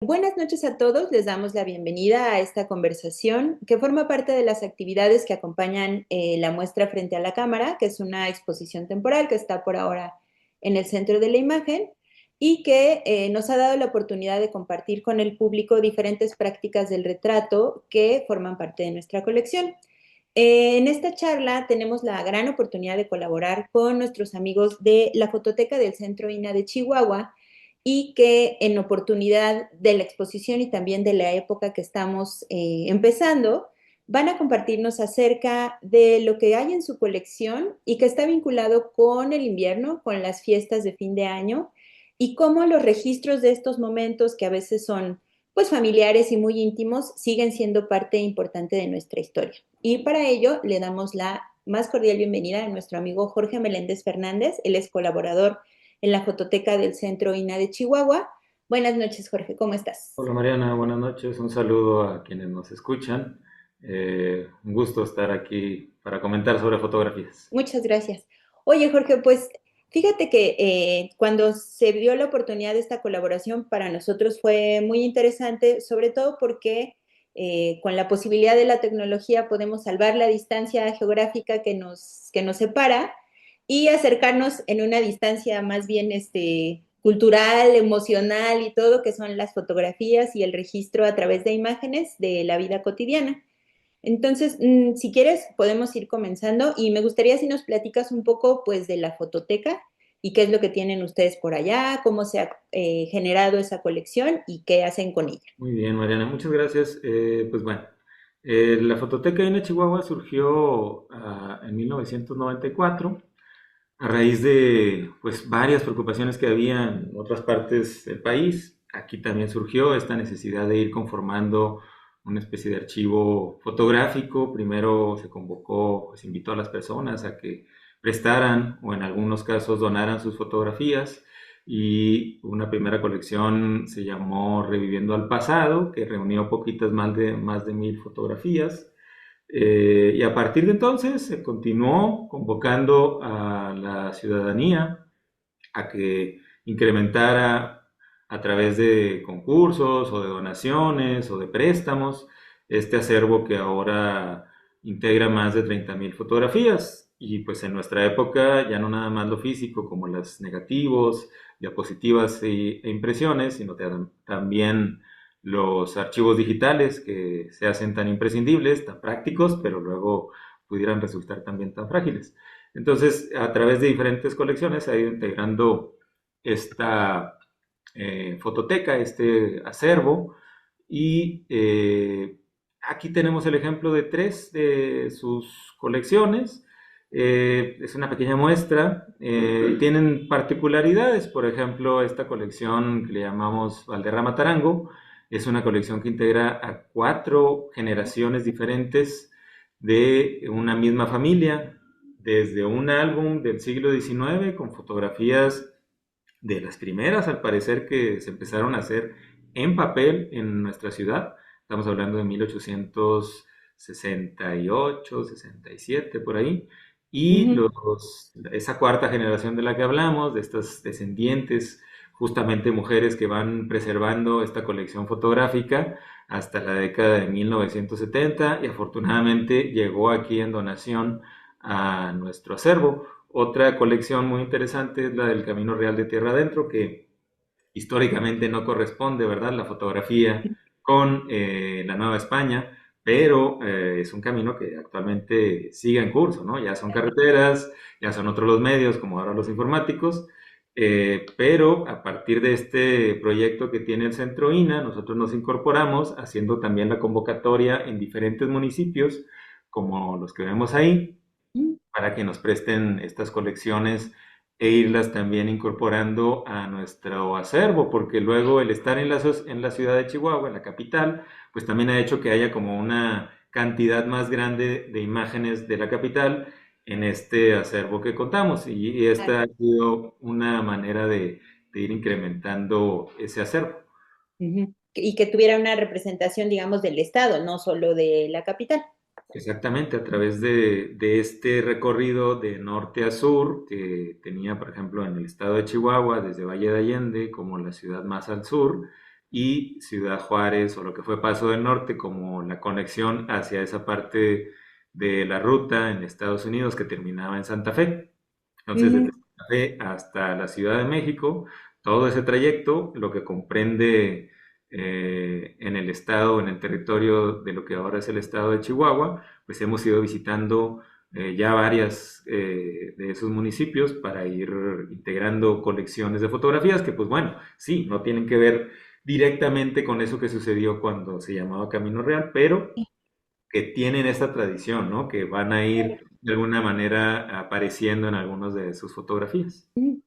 Buenas noches a todos, les damos la bienvenida a esta conversación que forma parte de las actividades que acompañan la muestra Frente a la Cámara, que es una exposición temporal que está por ahora en el centro de la imagen y que nos ha dado la oportunidad de compartir con el público diferentes prácticas del retrato que forman parte de nuestra colección. En esta charla tenemos la gran oportunidad de colaborar con nuestros amigos de la Fototeca del Centro INA de Chihuahua y que en oportunidad de la exposición y también de la época que estamos empezando, van a compartirnos acerca de lo que hay en su colección y que está vinculado con el invierno, con las fiestas de fin de año y cómo los registros de estos momentos que a veces son pues familiares y muy íntimos siguen siendo parte importante de nuestra historia. Y para ello le damos la más cordial bienvenida a nuestro amigo Jorge Meléndez Fernández. Él es colaborador en la Fototeca del Centro INA de Chihuahua. Buenas noches, Jorge, ¿cómo estás? Hola Mariana, buenas noches. Un saludo a quienes nos escuchan. Un gusto estar aquí para comentar sobre fotografías. Muchas gracias. Oye, Jorge, pues fíjate que cuando se dio la oportunidad de esta colaboración para nosotros fue muy interesante, sobre todo porque con la posibilidad de la tecnología podemos salvar la distancia geográfica que nos separa y acercarnos en una distancia más bien cultural, emocional y todo, que son las fotografías y el registro a través de imágenes de la vida cotidiana. Entonces, si quieres, podemos ir comenzando y me gustaría si nos platicas un poco, pues, de la fototeca y qué es lo que tienen ustedes por allá, cómo se ha generado esa colección y qué hacen con ella. Muy bien, Mariana, muchas gracias. Pues bueno, la Fototeca de Chihuahua surgió en 1994 a raíz de pues varias preocupaciones que había en otras partes del país. Aquí también surgió esta necesidad de ir conformando una especie de archivo fotográfico. Primero se convocó, se invitó a las personas a que prestaran o en algunos casos donaran sus fotografías y una primera colección se llamó Reviviendo al Pasado, que reunió poquitas más de 1000 fotografías. Y a partir de entonces se continuó convocando a la ciudadanía a que incrementara a través de concursos o de donaciones o de préstamos este acervo que ahora integra más de 30.000 fotografías. Y pues en nuestra época ya no nada más lo físico como las negativos, diapositivas e impresiones, sino también los archivos digitales que se hacen tan imprescindibles, tan prácticos, pero luego pudieran resultar también tan frágiles. Entonces, a través de diferentes colecciones se ha ido integrando esta fototeca, este acervo, y aquí tenemos el ejemplo de tres de sus colecciones. Es una pequeña muestra, tienen particularidades. Por ejemplo, esta colección que le llamamos Valderrama Tarango es una colección que integra a 4 generaciones diferentes de una misma familia, desde un álbum del siglo XIX con fotografías de las primeras, al parecer, que se empezaron a hacer en papel en nuestra ciudad. Estamos hablando de 1868, 67, por ahí. Y Ujú. esa cuarta generación de la que hablamos, de estas descendientes, justamente mujeres que van preservando esta colección fotográfica hasta la década de 1970 y afortunadamente llegó aquí en donación a nuestro acervo. Otra colección muy interesante es la del Camino Real de Tierra Adentro, que históricamente no corresponde, ¿verdad?, la fotografía con la Nueva España, pero es un camino que actualmente sigue en curso, ¿no? Ya son carreteras, ya son otros los medios, como ahora los informáticos, pero a partir de este proyecto que tiene el Centro INA, nosotros nos incorporamos haciendo también la convocatoria en diferentes municipios, como los que vemos ahí, para que nos presten estas colecciones e irlas también incorporando a nuestro acervo, porque luego el estar en la ciudad de Chihuahua, en la capital, pues también ha hecho que haya como una cantidad más grande de imágenes de la capital en este acervo que contamos, y esta ha sido una manera de ir incrementando ese acervo. Ujú. Y que tuviera una representación, digamos, del Estado, no solo de la capital. Exactamente, a través de este recorrido de norte a sur que tenía, por ejemplo, en el estado de Chihuahua, desde Valle de Allende como la ciudad más al sur, y Ciudad Juárez o lo que fue Paso del Norte como la conexión hacia esa parte de la ruta en Estados Unidos que terminaba en Santa Fe. Entonces, desde Mm, Santa Fe hasta la Ciudad de México, todo ese trayecto, lo que comprende en el estado, en el territorio de lo que ahora es el estado de Chihuahua, pues hemos ido visitando ya varias de esos municipios para ir integrando colecciones de fotografías que, pues bueno, sí, no tienen que ver directamente con eso que sucedió cuando se llamaba Camino Real, pero que tienen esta tradición, ¿no? Que van a ir de alguna manera apareciendo en algunas de sus fotografías. mm,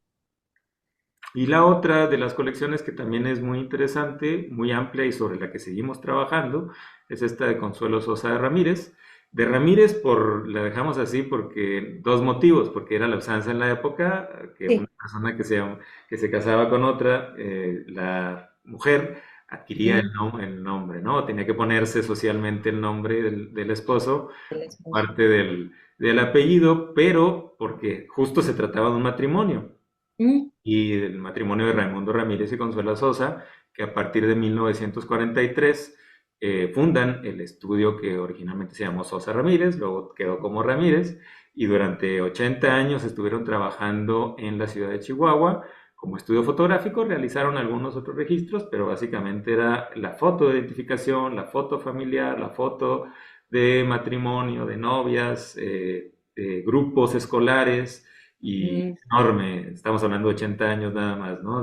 Y la otra de las colecciones que también es muy interesante, muy amplia y sobre la que seguimos trabajando, es esta de Consuelo Sosa de Ramírez. De Ramírez la dejamos así porque dos motivos, porque era la usanza en la época, que una sí. persona que se casaba con otra, la mujer adquiría Mm, el nombre, ¿no? Tenía que ponerse socialmente el nombre del esposo, el esposo. parte del apellido, pero porque justo se trataba de un matrimonio Mm, y el matrimonio de Raimundo Ramírez y Consuela Sosa, que a partir de 1943 fundan el estudio que originalmente se llamó Sosa Ramírez, luego quedó como Ramírez, y durante 80 años estuvieron trabajando en la ciudad de Chihuahua como estudio fotográfico, realizaron algunos otros registros, pero básicamente era la foto de identificación, la foto familiar, la foto de matrimonio, de novias, de grupos escolares, y mm, enorme, estamos hablando de 80 años nada más, ¿no?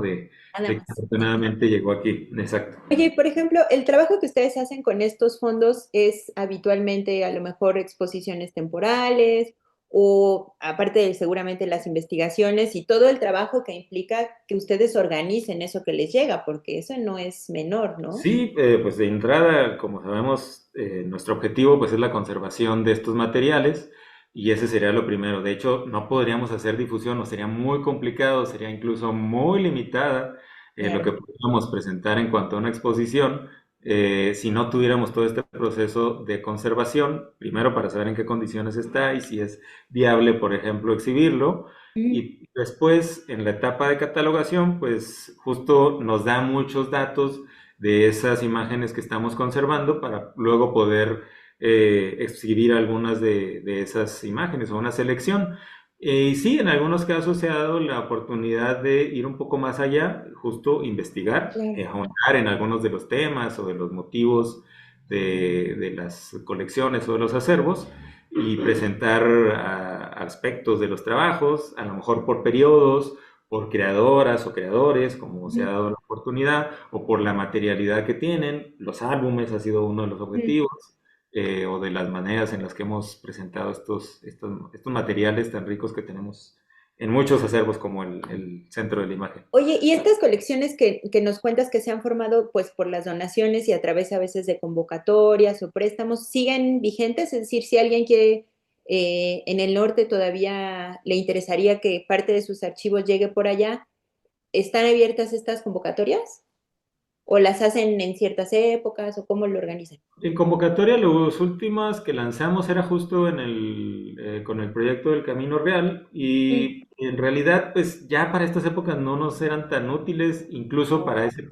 nada De que más. afortunadamente llegó aquí, exacto. Oye, por ejemplo, el trabajo que ustedes hacen con estos fondos es habitualmente a lo mejor exposiciones temporales o aparte de seguramente las investigaciones y todo el trabajo que implica que ustedes organicen eso que les llega, porque eso no es menor, ¿no? Sí, pues de entrada, como sabemos, nuestro objetivo pues es la conservación de estos materiales y ese sería lo primero. De hecho, no podríamos hacer difusión, o sería muy complicado, sería incluso muy limitada lo que Claro. podríamos presentar en cuanto a una exposición si no tuviéramos todo este proceso de conservación, primero para saber en qué condiciones está y si es viable, por ejemplo, exhibirlo. Mm, Y después, en la etapa de catalogación, pues justo nos da muchos datos de esas imágenes que estamos conservando para luego poder exhibir algunas de esas imágenes o una selección. Y sí, en algunos casos se ha dado la oportunidad de ir un poco más allá, justo investigar, claro. ahondar en algunos de los temas o de los motivos de las colecciones o de los acervos y presentar aspectos de los trabajos, a lo mejor por periodos, por creadoras o creadores, como se ha Mm, dado la oportunidad, o por la materialidad que tienen. Los álbumes ha sido uno de los mm. objetivos, o de las maneras en las que hemos presentado estos materiales tan ricos que tenemos en muchos acervos como el Centro de la Imagen. Oye, y estas colecciones que nos cuentas que se han formado pues por las donaciones y a través a veces de convocatorias o préstamos, ¿siguen vigentes? Es decir, si alguien quiere en el norte todavía le interesaría que parte de sus archivos llegue por allá, ¿están abiertas estas convocatorias? ¿O las hacen en ciertas épocas o cómo lo organizan? En convocatoria, los últimos que lanzamos era justo con el proyecto del Camino Real Mm, y en realidad pues ya para estas épocas no nos eran tan útiles, incluso para ese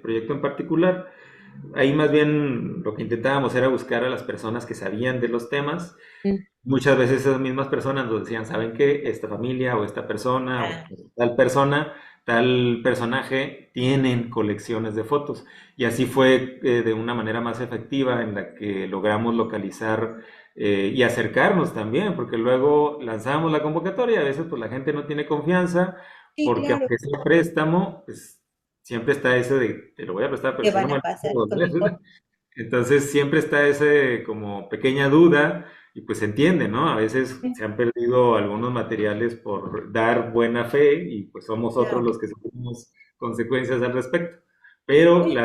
proyecto en particular. Ahí más bien lo que intentábamos era buscar a las personas que sabían de los temas. mm. Muchas veces esas mismas personas nos decían, ¿saben qué? Esta familia o esta persona o Ah, tal persona, tal personaje tienen colecciones de fotos. Y así fue de una manera más efectiva en la que logramos localizar y acercarnos también, porque luego lanzábamos la convocatoria, a veces pues la gente no tiene confianza, sí, porque claro, aunque sea préstamo, pues siempre está ese de, te lo voy a prestar, pero ¿qué si no van me a lo pasar puedo con mi devolver. foto? Entonces siempre está ese como pequeña duda y pues se entiende, ¿no? A veces Mm, se han perdido algunos materiales por dar buena fe y pues somos otros claro. los que sufrimos consecuencias al respecto. Pero Oye,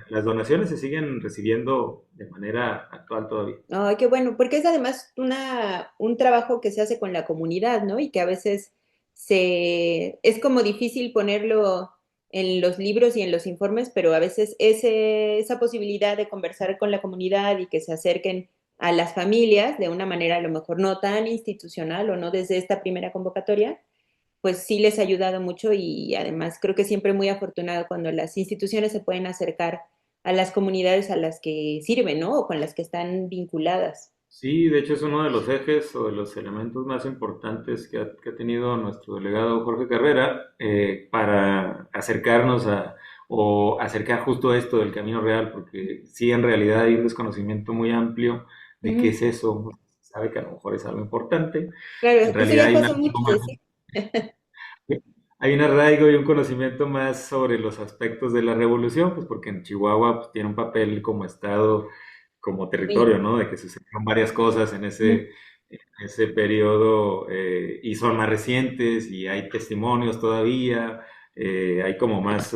las donaciones se siguen recibiendo de manera actual todavía. ay, qué bueno, porque es además un trabajo que se hace con la comunidad, ¿no? Y que a veces es como difícil ponerlo en los libros y en los informes, pero a veces esa posibilidad de conversar con la comunidad y que se acerquen a las familias de una manera a lo mejor no tan institucional o no desde esta primera convocatoria, pues sí les ha ayudado mucho y además creo que siempre muy afortunado cuando las instituciones se pueden acercar a las comunidades a las que sirven, ¿no? O con las que están vinculadas. Sí, de hecho es uno de los ejes o de los elementos más importantes que ha tenido nuestro delegado Jorge Carrera para acercarnos a o acercar justo esto del camino real, porque sí en realidad hay un desconocimiento muy amplio de qué Ujú. es eso. Se sabe que a lo mejor es algo importante, en Claro, eso realidad ya pasa mucho, sí. hay un arraigo y un conocimiento más sobre los aspectos de la revolución, pues porque en Chihuahua pues, tiene un papel como estado, como Muy- territorio, ¿no? De que sucedieron varias cosas ujú. en ese periodo y son más recientes y hay testimonios todavía, hay como más,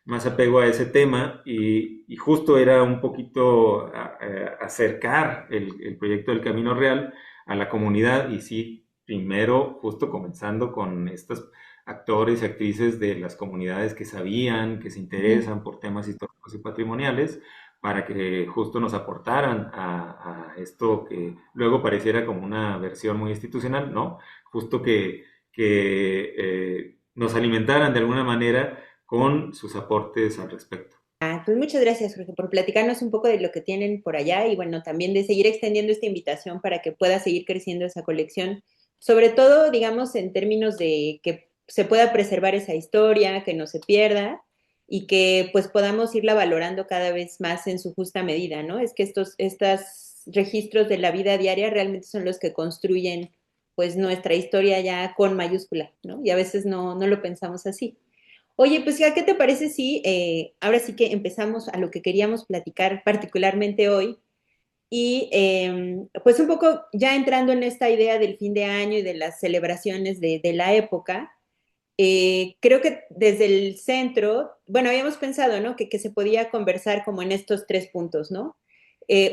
más apego a ese tema y justo era un poquito acercar el proyecto del Camino Real a la comunidad y sí, primero justo comenzando con estos actores y actrices de las comunidades que sabían, que se Ujú. interesan por temas históricos y patrimoniales, para que justo nos aportaran a esto que luego pareciera como una versión muy institucional, ¿no? Justo que nos alimentaran de alguna manera con sus aportes al respecto. Ah, pues muchas gracias, Jorge, por platicarnos un poco de lo que tienen por allá y bueno, también de seguir extendiendo esta invitación para que pueda seguir creciendo esa colección, sobre todo, digamos, en términos de que se pueda preservar esa historia, que no se pierda y que pues podamos irla valorando cada vez más en su justa medida, ¿no? Es que estos registros de la vida diaria realmente son los que construyen pues nuestra historia ya con mayúscula, ¿no? Y a veces no lo pensamos así. Oye, pues ya, ¿qué te parece si ahora sí que empezamos a lo que queríamos platicar particularmente hoy? Y pues un poco ya entrando en esta idea del fin de año y de las celebraciones de la época, creo que desde el centro, bueno, habíamos pensado, ¿no? Que se podía conversar como en estos tres puntos, ¿no?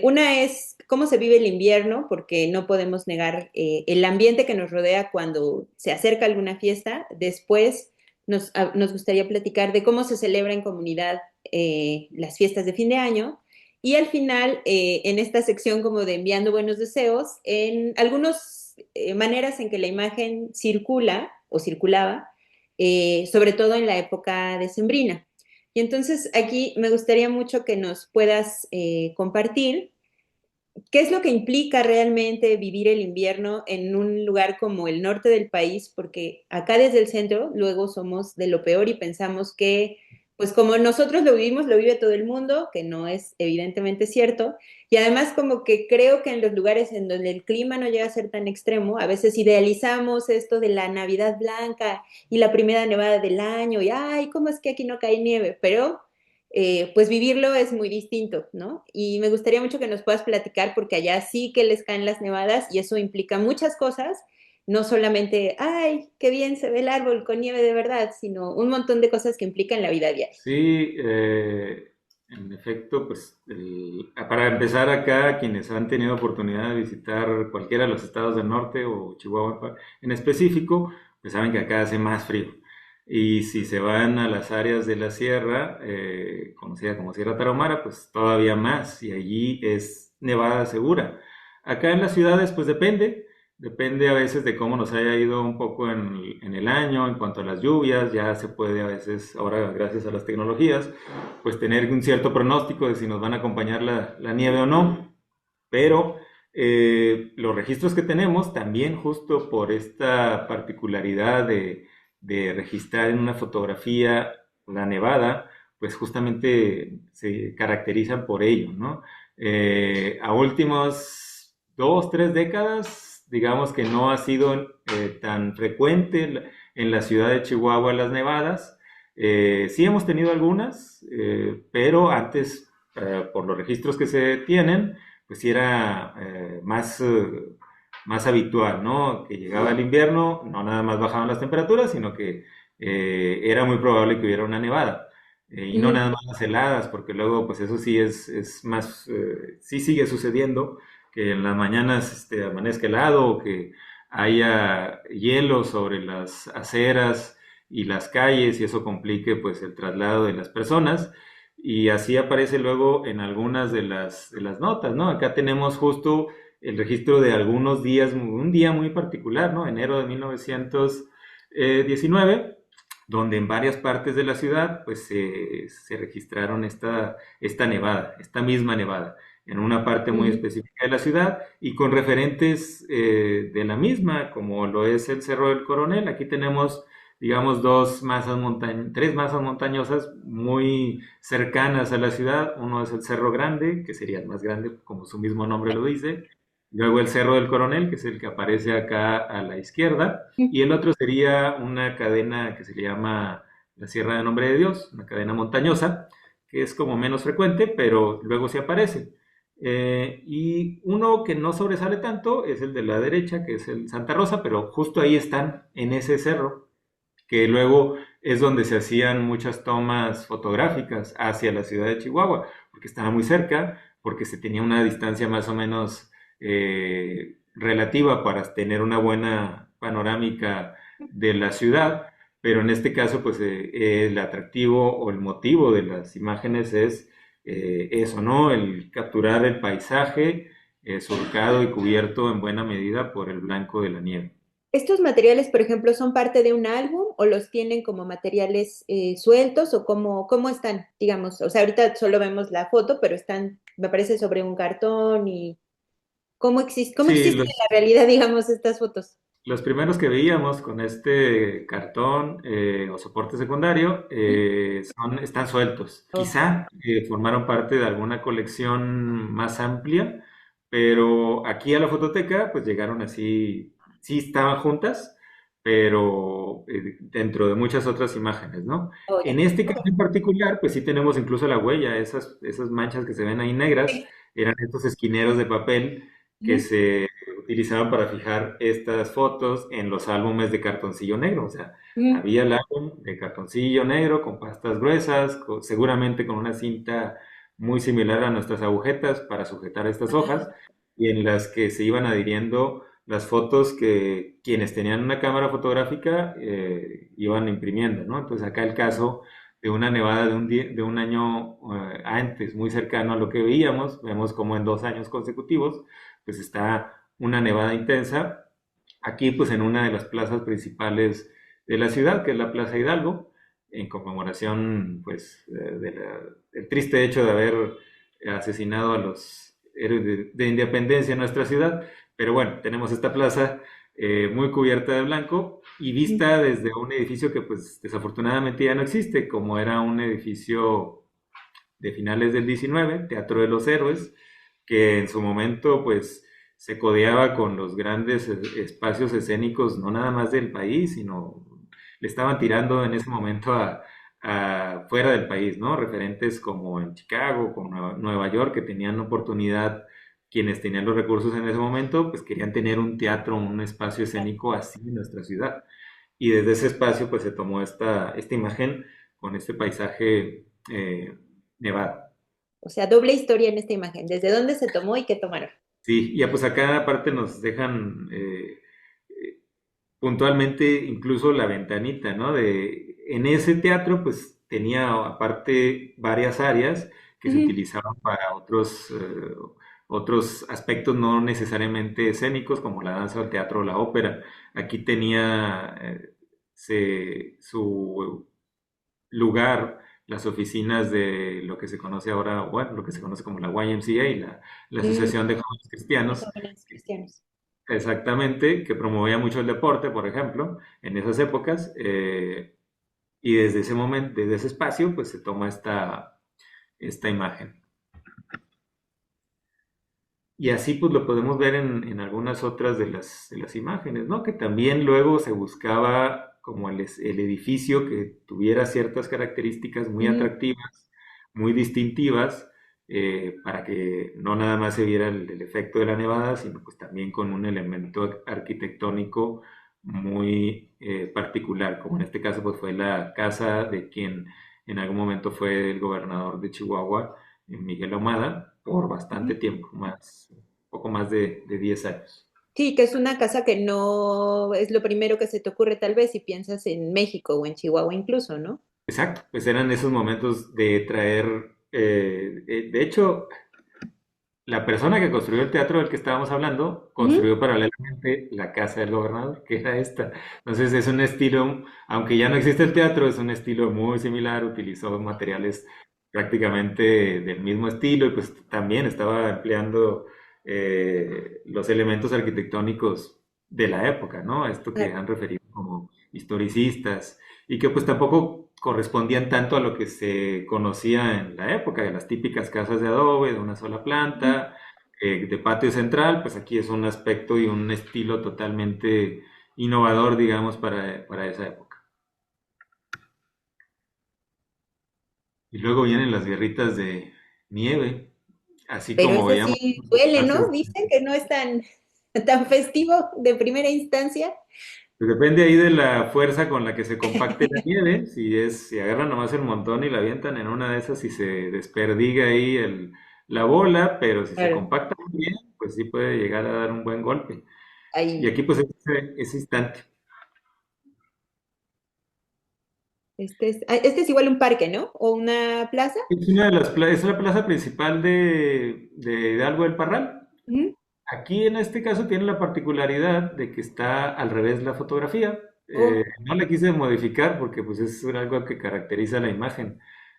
Una es cómo se vive el invierno, porque no podemos negar el ambiente que nos rodea cuando se acerca alguna fiesta. Después nos gustaría platicar de cómo se celebra en comunidad las fiestas de fin de año. Y al final, en esta sección como de enviando buenos deseos, en algunas maneras en que la imagen circula o circulaba sobre todo en la época decembrina. Y entonces aquí me gustaría mucho que nos puedas compartir qué es lo que implica realmente vivir el invierno en un lugar como el norte del país, porque acá desde el centro luego somos de lo peor y pensamos que, pues como nosotros lo vivimos, lo vive todo el mundo, que no es evidentemente cierto. Y además como que creo que en los lugares en donde el clima no llega a ser tan extremo, a veces idealizamos esto de la Navidad blanca y la primera nevada del año y, ay, ¿cómo es que aquí no cae nieve? Pero pues vivirlo es muy distinto, ¿no? Y me gustaría mucho que nos puedas platicar porque allá sí que les caen las nevadas y eso implica muchas cosas, no solamente, ay, qué bien se ve el árbol con nieve de verdad, sino un montón de cosas que implican la vida diaria. Sí, en efecto, pues para empezar acá, quienes han tenido oportunidad de visitar cualquiera de los estados del norte o Chihuahua en específico, pues saben que acá hace más frío. Y si se van a las áreas de la sierra, conocida como Sierra Tarahumara, pues todavía más, y allí es nevada segura. Acá en las ciudades, pues depende. Depende a veces de cómo nos haya ido un poco en el año, en cuanto a las lluvias, ya se puede a veces, ahora gracias a las tecnologías, pues tener un cierto pronóstico de si nos van a acompañar la nieve o no, pero los registros que tenemos también justo por esta particularidad de registrar en una fotografía la nevada, pues justamente se caracterizan por ello, ¿no? A últimos 2, 3 décadas, digamos que no ha sido tan frecuente en la ciudad de Chihuahua las nevadas. Sí hemos tenido algunas, pero antes, por los registros que se tienen, pues sí era más habitual, ¿no? Que llegaba el invierno, no nada más bajaban las temperaturas, sino que era muy probable que hubiera una nevada. Y no Ujú. nada más las heladas, porque luego, pues eso sí es más, sí sigue sucediendo, que en las mañanas amanezca helado o que haya hielo sobre las aceras y las calles y eso complique pues el traslado de las personas. Y así aparece luego en algunas de las notas, ¿no? Acá tenemos justo el registro de algunos días, un día muy particular, ¿no? Enero de 1900. XIX, donde en varias partes de la ciudad pues se registraron esta nevada, esta misma nevada, en una parte muy Ujú. específica de la ciudad y con referentes de la misma, como lo es el Cerro del Coronel. Aquí tenemos, digamos, tres masas montañosas muy cercanas a la ciudad. Uno es el Cerro Grande, que sería el más grande, como su mismo nombre lo dice. Luego el Cerro del Coronel, que es el que aparece acá a la izquierda. Y el otro sería una cadena que se le llama la Sierra de Nombre de Dios, una cadena montañosa, que es como menos frecuente, pero luego se aparece. Y uno que no sobresale tanto es el de la derecha, que es el Santa Rosa, pero justo ahí están, en ese cerro, que luego es donde se hacían muchas tomas fotográficas hacia la ciudad de Chihuahua, porque estaba muy cerca, porque se tenía una distancia más o menos relativa para tener una buena panorámica de la ciudad, pero en este caso, pues el atractivo o el motivo de las imágenes es eso, ¿no? El capturar el paisaje surcado y cubierto en buena medida por el blanco de la nieve. ¿Estos materiales, por ejemplo, son parte de un álbum o los tienen como materiales sueltos o cómo están, digamos? O sea, ahorita solo vemos la foto, pero están, me parece, sobre un cartón y cómo Sí, existen en la realidad, digamos, estas fotos? los primeros que veíamos con este cartón o soporte secundario están sueltos. Oh, Quizá formaron parte de alguna colección más amplia, pero aquí a la fototeca pues llegaron así, sí estaban juntas, pero dentro de muchas otras imágenes, ¿no? oh, ya. En este caso en particular, pues sí tenemos incluso la huella, esas manchas que se ven ahí negras, Sí. eran estos esquineros de papel que Ujú. se utilizaban para fijar estas fotos en los álbumes de cartoncillo negro. O sea, Ujú. había el álbum de cartoncillo negro con pastas gruesas, seguramente con una cinta muy similar a nuestras agujetas para sujetar estas hojas, y en las que se iban adhiriendo las fotos que quienes tenían una cámara fotográfica iban imprimiendo, ¿no? Entonces acá el caso de una nevada de un año antes, muy cercano a lo que veíamos, vemos como en 2 años consecutivos, pues está una nevada intensa, aquí pues en una de las plazas principales de la ciudad, que es la Plaza Hidalgo, en conmemoración pues del triste hecho de haber asesinado a los héroes de independencia en nuestra ciudad, pero bueno, tenemos esta plaza muy cubierta de blanco y Ujú. vista desde un edificio que pues desafortunadamente ya no existe, como era un edificio de finales del 19, Teatro de los Héroes, que en su momento pues se codeaba con los grandes espacios escénicos, no nada más del país, sino le estaban tirando en ese momento a fuera del país, ¿no? Referentes como en Chicago, como Nueva York, que tenían oportunidad, quienes tenían los recursos en ese momento, pues querían tener un teatro, un espacio escénico así en nuestra ciudad. Y desde ese espacio pues se tomó esta imagen con este paisaje nevado. O sea, doble historia en esta imagen. ¿Desde dónde se tomó y qué tomaron? Sí, ya pues acá aparte nos dejan puntualmente incluso la ventanita, ¿no? En ese teatro pues tenía aparte varias áreas que se Ujú. utilizaban para otros aspectos no necesariamente escénicos como la danza, el teatro o la ópera. Aquí tenía su lugar las oficinas de lo que se conoce ahora, bueno, lo que se conoce como la YMCA, la Mm, Asociación de Jóvenes de Cristianos, jóvenes cristianos. exactamente, que promovía mucho el deporte, por ejemplo, en esas épocas, y desde ese momento, desde ese espacio, pues se toma esta imagen. Y así pues lo podemos ver en algunas otras de las imágenes, ¿no? Que también luego se buscaba como el edificio que tuviera ciertas características muy Ujú. atractivas, muy distintivas, para que no nada más se viera el efecto de la nevada, sino pues también con un elemento arquitectónico muy particular, como en este caso pues fue la casa de quien en algún momento fue el gobernador de Chihuahua, Miguel Ahumada, por bastante Ujú. tiempo, poco más de 10 años. Sí, que es una casa que no es lo primero que se te ocurre tal vez si piensas en México o en Chihuahua incluso, ¿no? Exacto, pues eran esos momentos de traer, de hecho, la persona que construyó el teatro del que estábamos hablando Ujú. construyó paralelamente la casa del gobernador, que era esta. Entonces es un estilo, aunque ya no existe el teatro, es un estilo muy similar, utilizó materiales prácticamente del mismo estilo y pues también estaba empleando los elementos arquitectónicos de la época, ¿no? Esto que Ah, han referido como historicistas y que pues tampoco correspondían tanto a lo que se conocía en la época, de las típicas casas de adobe, de una sola ujú. planta, de patio central, pues aquí es un aspecto y un estilo totalmente innovador, digamos, para esa época. Y luego vienen las guerritas de nieve, así Pero como eso veíamos sí los duele, ¿no? espacios. Dicen que no es tan, tan festivo de primera instancia. Pues depende ahí de la fuerza con la que se compacte la nieve, si agarran nomás el montón y la avientan en una de esas y se desperdiga ahí la bola, pero si se Claro. compacta muy bien, pues sí puede llegar a dar un buen golpe. Y Ahí, aquí pues es ese instante. este es igual un parque, ¿no? O una plaza. Es una de es la plaza principal de Hidalgo del Parral. Ujú. Aquí en este caso tiene la particularidad de que está al revés la fotografía. Oh, No la quise modificar porque pues es algo que caracteriza la imagen.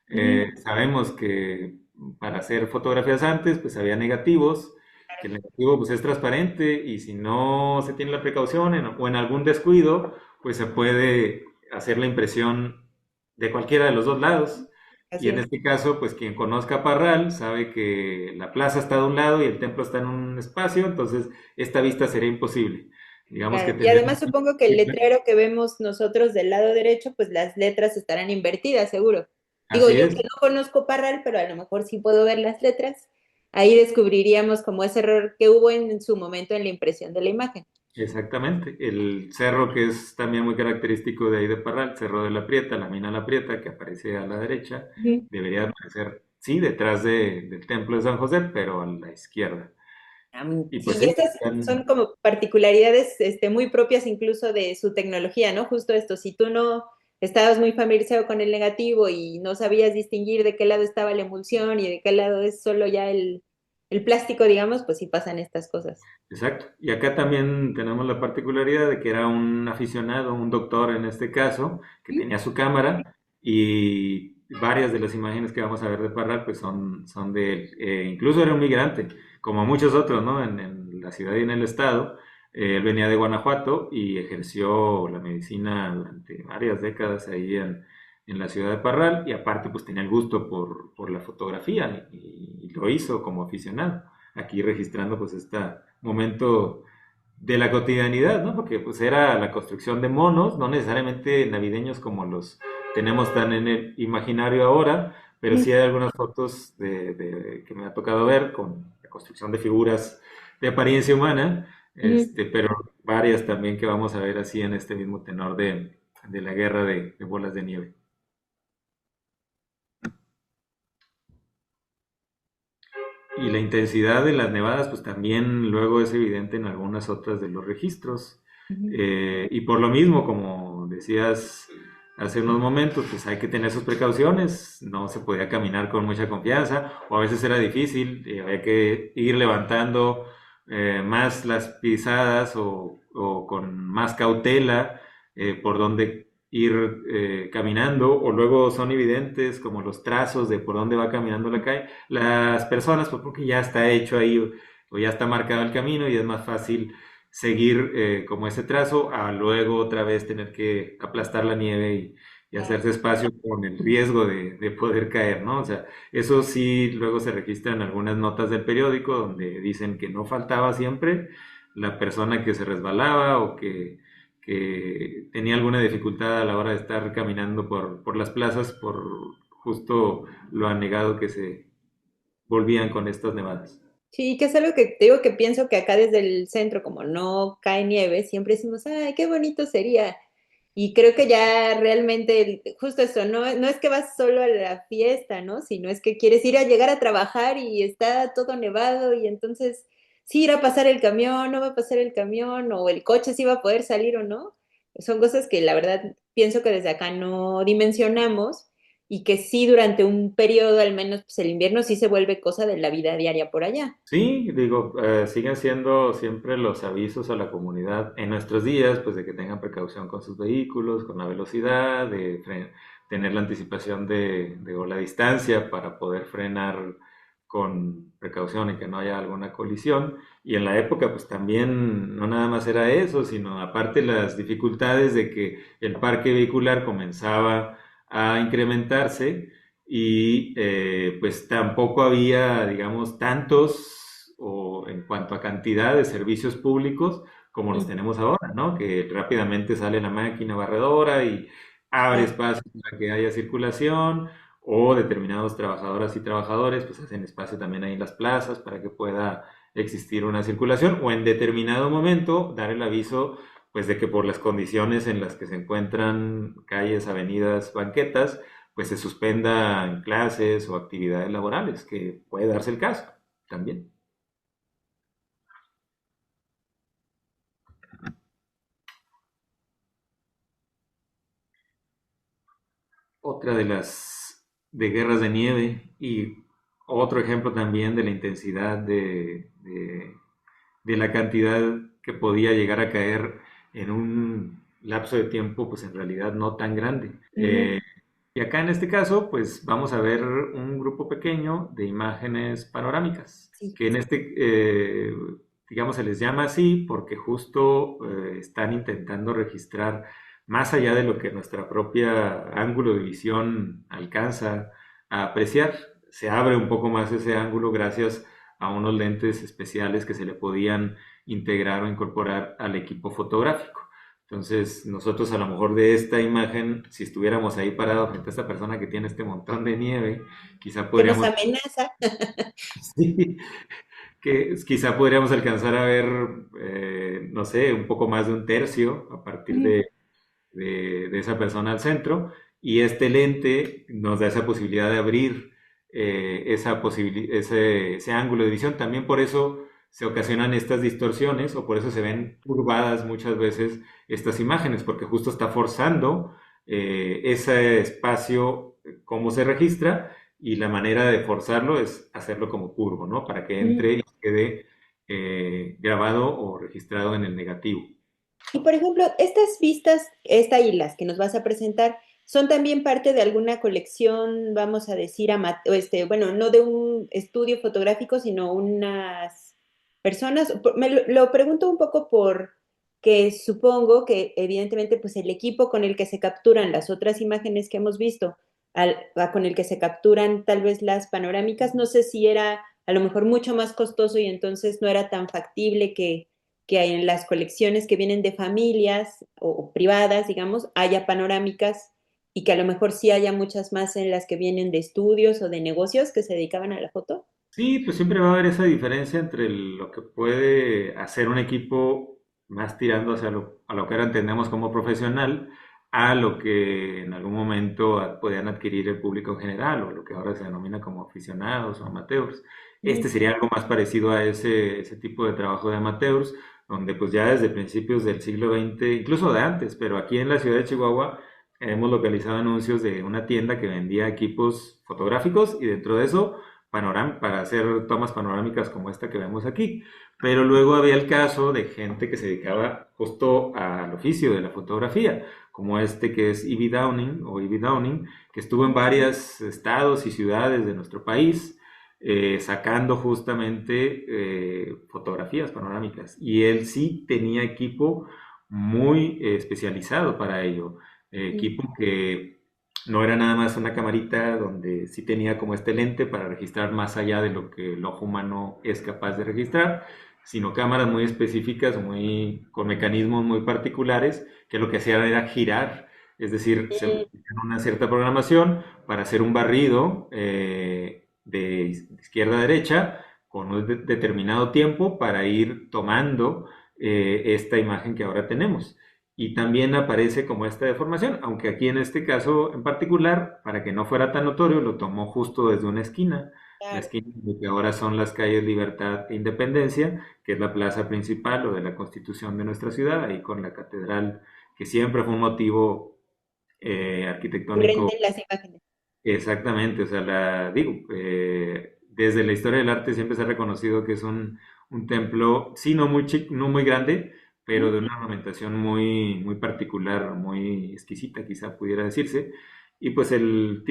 ujú. Sabemos que para hacer fotografías antes pues había negativos, que el negativo pues es transparente y si no se tiene la precaución o en algún descuido pues se puede hacer la impresión de cualquiera de los dos lados. Y Así en es. este caso, pues quien conozca Parral sabe que la plaza está de un lado y el templo está en un espacio, entonces esta vista sería imposible. Digamos que Claro. Y tendríamos... además supongo que el letrero que vemos nosotros del lado derecho, pues las letras estarán invertidas, seguro. Digo, Así yo es, que no conozco Parral, pero a lo mejor sí puedo ver las letras. Ahí descubriríamos como ese error que hubo en su momento en la impresión de la imagen. exactamente. El cerro que es también muy característico de ahí de Parral, Cerro de la Prieta, la mina La Prieta, que aparece a la derecha, Ujú. debería aparecer, sí, detrás del templo de San José, pero a la izquierda. Y Sí, pues y sí, estas son como particularidades muy propias incluso de su tecnología, ¿no? Justo esto, si tú no estabas muy familiarizado con el negativo y no sabías distinguir de qué lado estaba la emulsión y de qué lado es solo ya el plástico, digamos, pues sí pasan estas cosas. exacto. Y acá también tenemos la particularidad de que era un aficionado, un doctor en este caso, que ¿Mm? tenía su cámara y varias de las imágenes que vamos a ver de Parral pues son de él. Incluso era un migrante, como muchos otros, ¿no? En la ciudad y en el estado. Él venía de Guanajuato y ejerció la medicina durante varias décadas ahí en la ciudad de Parral y aparte pues tenía el gusto por la fotografía y lo hizo como aficionado aquí registrando pues este momento de la cotidianidad, ¿no? Porque pues era la construcción de monos, no necesariamente navideños como los tenemos tan en el imaginario ahora, pero Mm. sí hay algunas fotos que me ha tocado ver con la construcción de figuras de apariencia humana, Ujú. pero varias también que vamos a ver así en este mismo tenor de la guerra de bolas de nieve. Y la intensidad de las nevadas, pues también luego es evidente en algunas otras de los registros. Ujú. Y por lo mismo, como decías hace unos momentos, pues hay que tener sus precauciones. No se podía caminar con mucha confianza, o a veces era difícil, había que ir levantando más las pisadas o con más cautela por donde ir caminando, o luego son evidentes como los trazos de por dónde va caminando la calle las personas, pues porque ya está hecho ahí o ya está marcado el camino y es más fácil seguir como ese trazo a luego otra vez tener que aplastar la nieve y hacerse espacio con el riesgo de poder caer, ¿no? O sea, eso sí luego se registra en algunas notas del periódico donde dicen que no faltaba siempre la persona que se resbalaba o que tenía alguna dificultad a la hora de estar caminando por las plazas por justo lo anegado que se volvían con estas nevadas. Sí, que es algo que te digo que pienso que acá desde el centro, como no cae nieve, siempre decimos, ay, qué bonito sería. Y creo que ya realmente, justo eso, no es que vas solo a la fiesta, ¿no? Sino es que quieres ir a llegar a trabajar y está todo nevado y entonces, sí, irá a pasar el camión, no va a pasar el camión, o el coche sí va a poder salir o no. Son cosas que la verdad pienso que desde acá no dimensionamos y que sí durante un periodo, al menos pues el invierno, sí se vuelve cosa de la vida diaria por allá. Sí, digo, siguen siendo siempre los avisos a la comunidad en nuestros días, pues de que tengan precaución con sus vehículos, con la velocidad, tener la anticipación o la distancia para poder frenar con precaución y que no haya alguna colisión. Y en la época, pues también no nada más era eso, sino aparte las dificultades de que el parque vehicular comenzaba a incrementarse y pues tampoco había, digamos, tantos o en cuanto a cantidad de servicios públicos como los Mm, tenemos ahora, ¿no? Que rápidamente sale la máquina barredora y abre claro. espacio para que haya circulación o determinados trabajadoras y trabajadores pues hacen espacio también ahí en las plazas para que pueda existir una circulación o en determinado momento dar el aviso pues de que por las condiciones en las que se encuentran calles, avenidas, banquetas, pues se suspendan clases o actividades laborales, que puede darse el caso también. Otra de las de guerras de nieve y otro ejemplo también de la intensidad de la cantidad que podía llegar a caer en un lapso de tiempo, pues en realidad no tan grande. Ujú, Y acá en este caso, pues vamos a ver un grupo pequeño de imágenes panorámicas, sí. que en digamos, se les llama así porque justo están intentando registrar más allá de lo que nuestra propia ángulo de visión alcanza a apreciar. Se abre un poco más ese ángulo gracias a unos lentes especiales que se le podían integrar o incorporar al equipo fotográfico. Entonces, nosotros a lo mejor de esta imagen, si estuviéramos ahí parados frente a esta persona que tiene este montón de nieve, quizá Que nos podríamos, amenaza. sí, que quizá podríamos alcanzar a ver, no sé, un poco más de un tercio a partir Ujú. de esa persona al centro, y este lente nos da esa posibilidad de abrir ese ángulo de visión. También por eso se ocasionan estas distorsiones o por eso se ven curvadas muchas veces estas imágenes, porque justo está forzando ese espacio, cómo se registra, y la manera de forzarlo es hacerlo como curvo, ¿no? Para que Mm. entre y quede grabado o registrado en el negativo. Y por ejemplo, estas vistas, esta y las que nos vas a presentar, son también parte de alguna colección, vamos a decir, bueno, no de un estudio fotográfico, sino unas personas. Me lo pregunto un poco por que supongo que evidentemente pues el equipo con el que se capturan las otras imágenes que hemos visto, con el que se capturan tal vez las panorámicas, no sé si era a lo mejor mucho más costoso y entonces no era tan factible que hay en las colecciones que vienen de familias o privadas, digamos, haya panorámicas y que a lo mejor sí haya muchas más en las que vienen de estudios o de negocios que se dedicaban a la foto. Sí, pues siempre va a haber esa diferencia entre lo que puede hacer un equipo más tirando hacia a lo que ahora entendemos como profesional, a lo que en algún momento podían adquirir el público en general, o lo que ahora se denomina como aficionados o amateurs. Este Mm, sería algo más parecido a ese tipo de trabajo de amateurs, donde pues ya desde principios del siglo XX, incluso de antes, pero aquí en la ciudad de Chihuahua hemos localizado anuncios de una tienda que vendía equipos fotográficos y dentro de eso para hacer tomas panorámicas como esta que vemos aquí. Pero luego había el caso de gente que se dedicaba justo al oficio de la fotografía, como este que es Ivy Downing, que estuvo en varios estados y ciudades de nuestro país sacando justamente fotografías panorámicas. Y él sí tenía equipo muy especializado para ello, mm, equipo que no era nada más una camarita donde sí tenía como este lente para registrar más allá de lo que el ojo humano es capaz de registrar, sino cámaras muy específicas, con mecanismos muy particulares, que lo que hacían era girar, es decir, se mm. utilizan una cierta programación para hacer un barrido de izquierda a derecha con un determinado tiempo para ir tomando esta imagen que ahora tenemos y también aparece como esta deformación, aunque aquí en este caso en particular, para que no fuera tan notorio, lo tomó justo desde una esquina, la Claro. esquina de que ahora son las calles Libertad e Independencia, que es la plaza principal o de la Constitución de nuestra ciudad, ahí con la catedral, que siempre fue un motivo arquitectónico Recurrente en las imágenes. Exactamente, o sea, digo, desde la historia del arte siempre se ha reconocido que es un templo, sí, no muy no muy grande, pero Ujú, de una ornamentación muy particular, muy exquisita, quizá pudiera decirse. Y pues la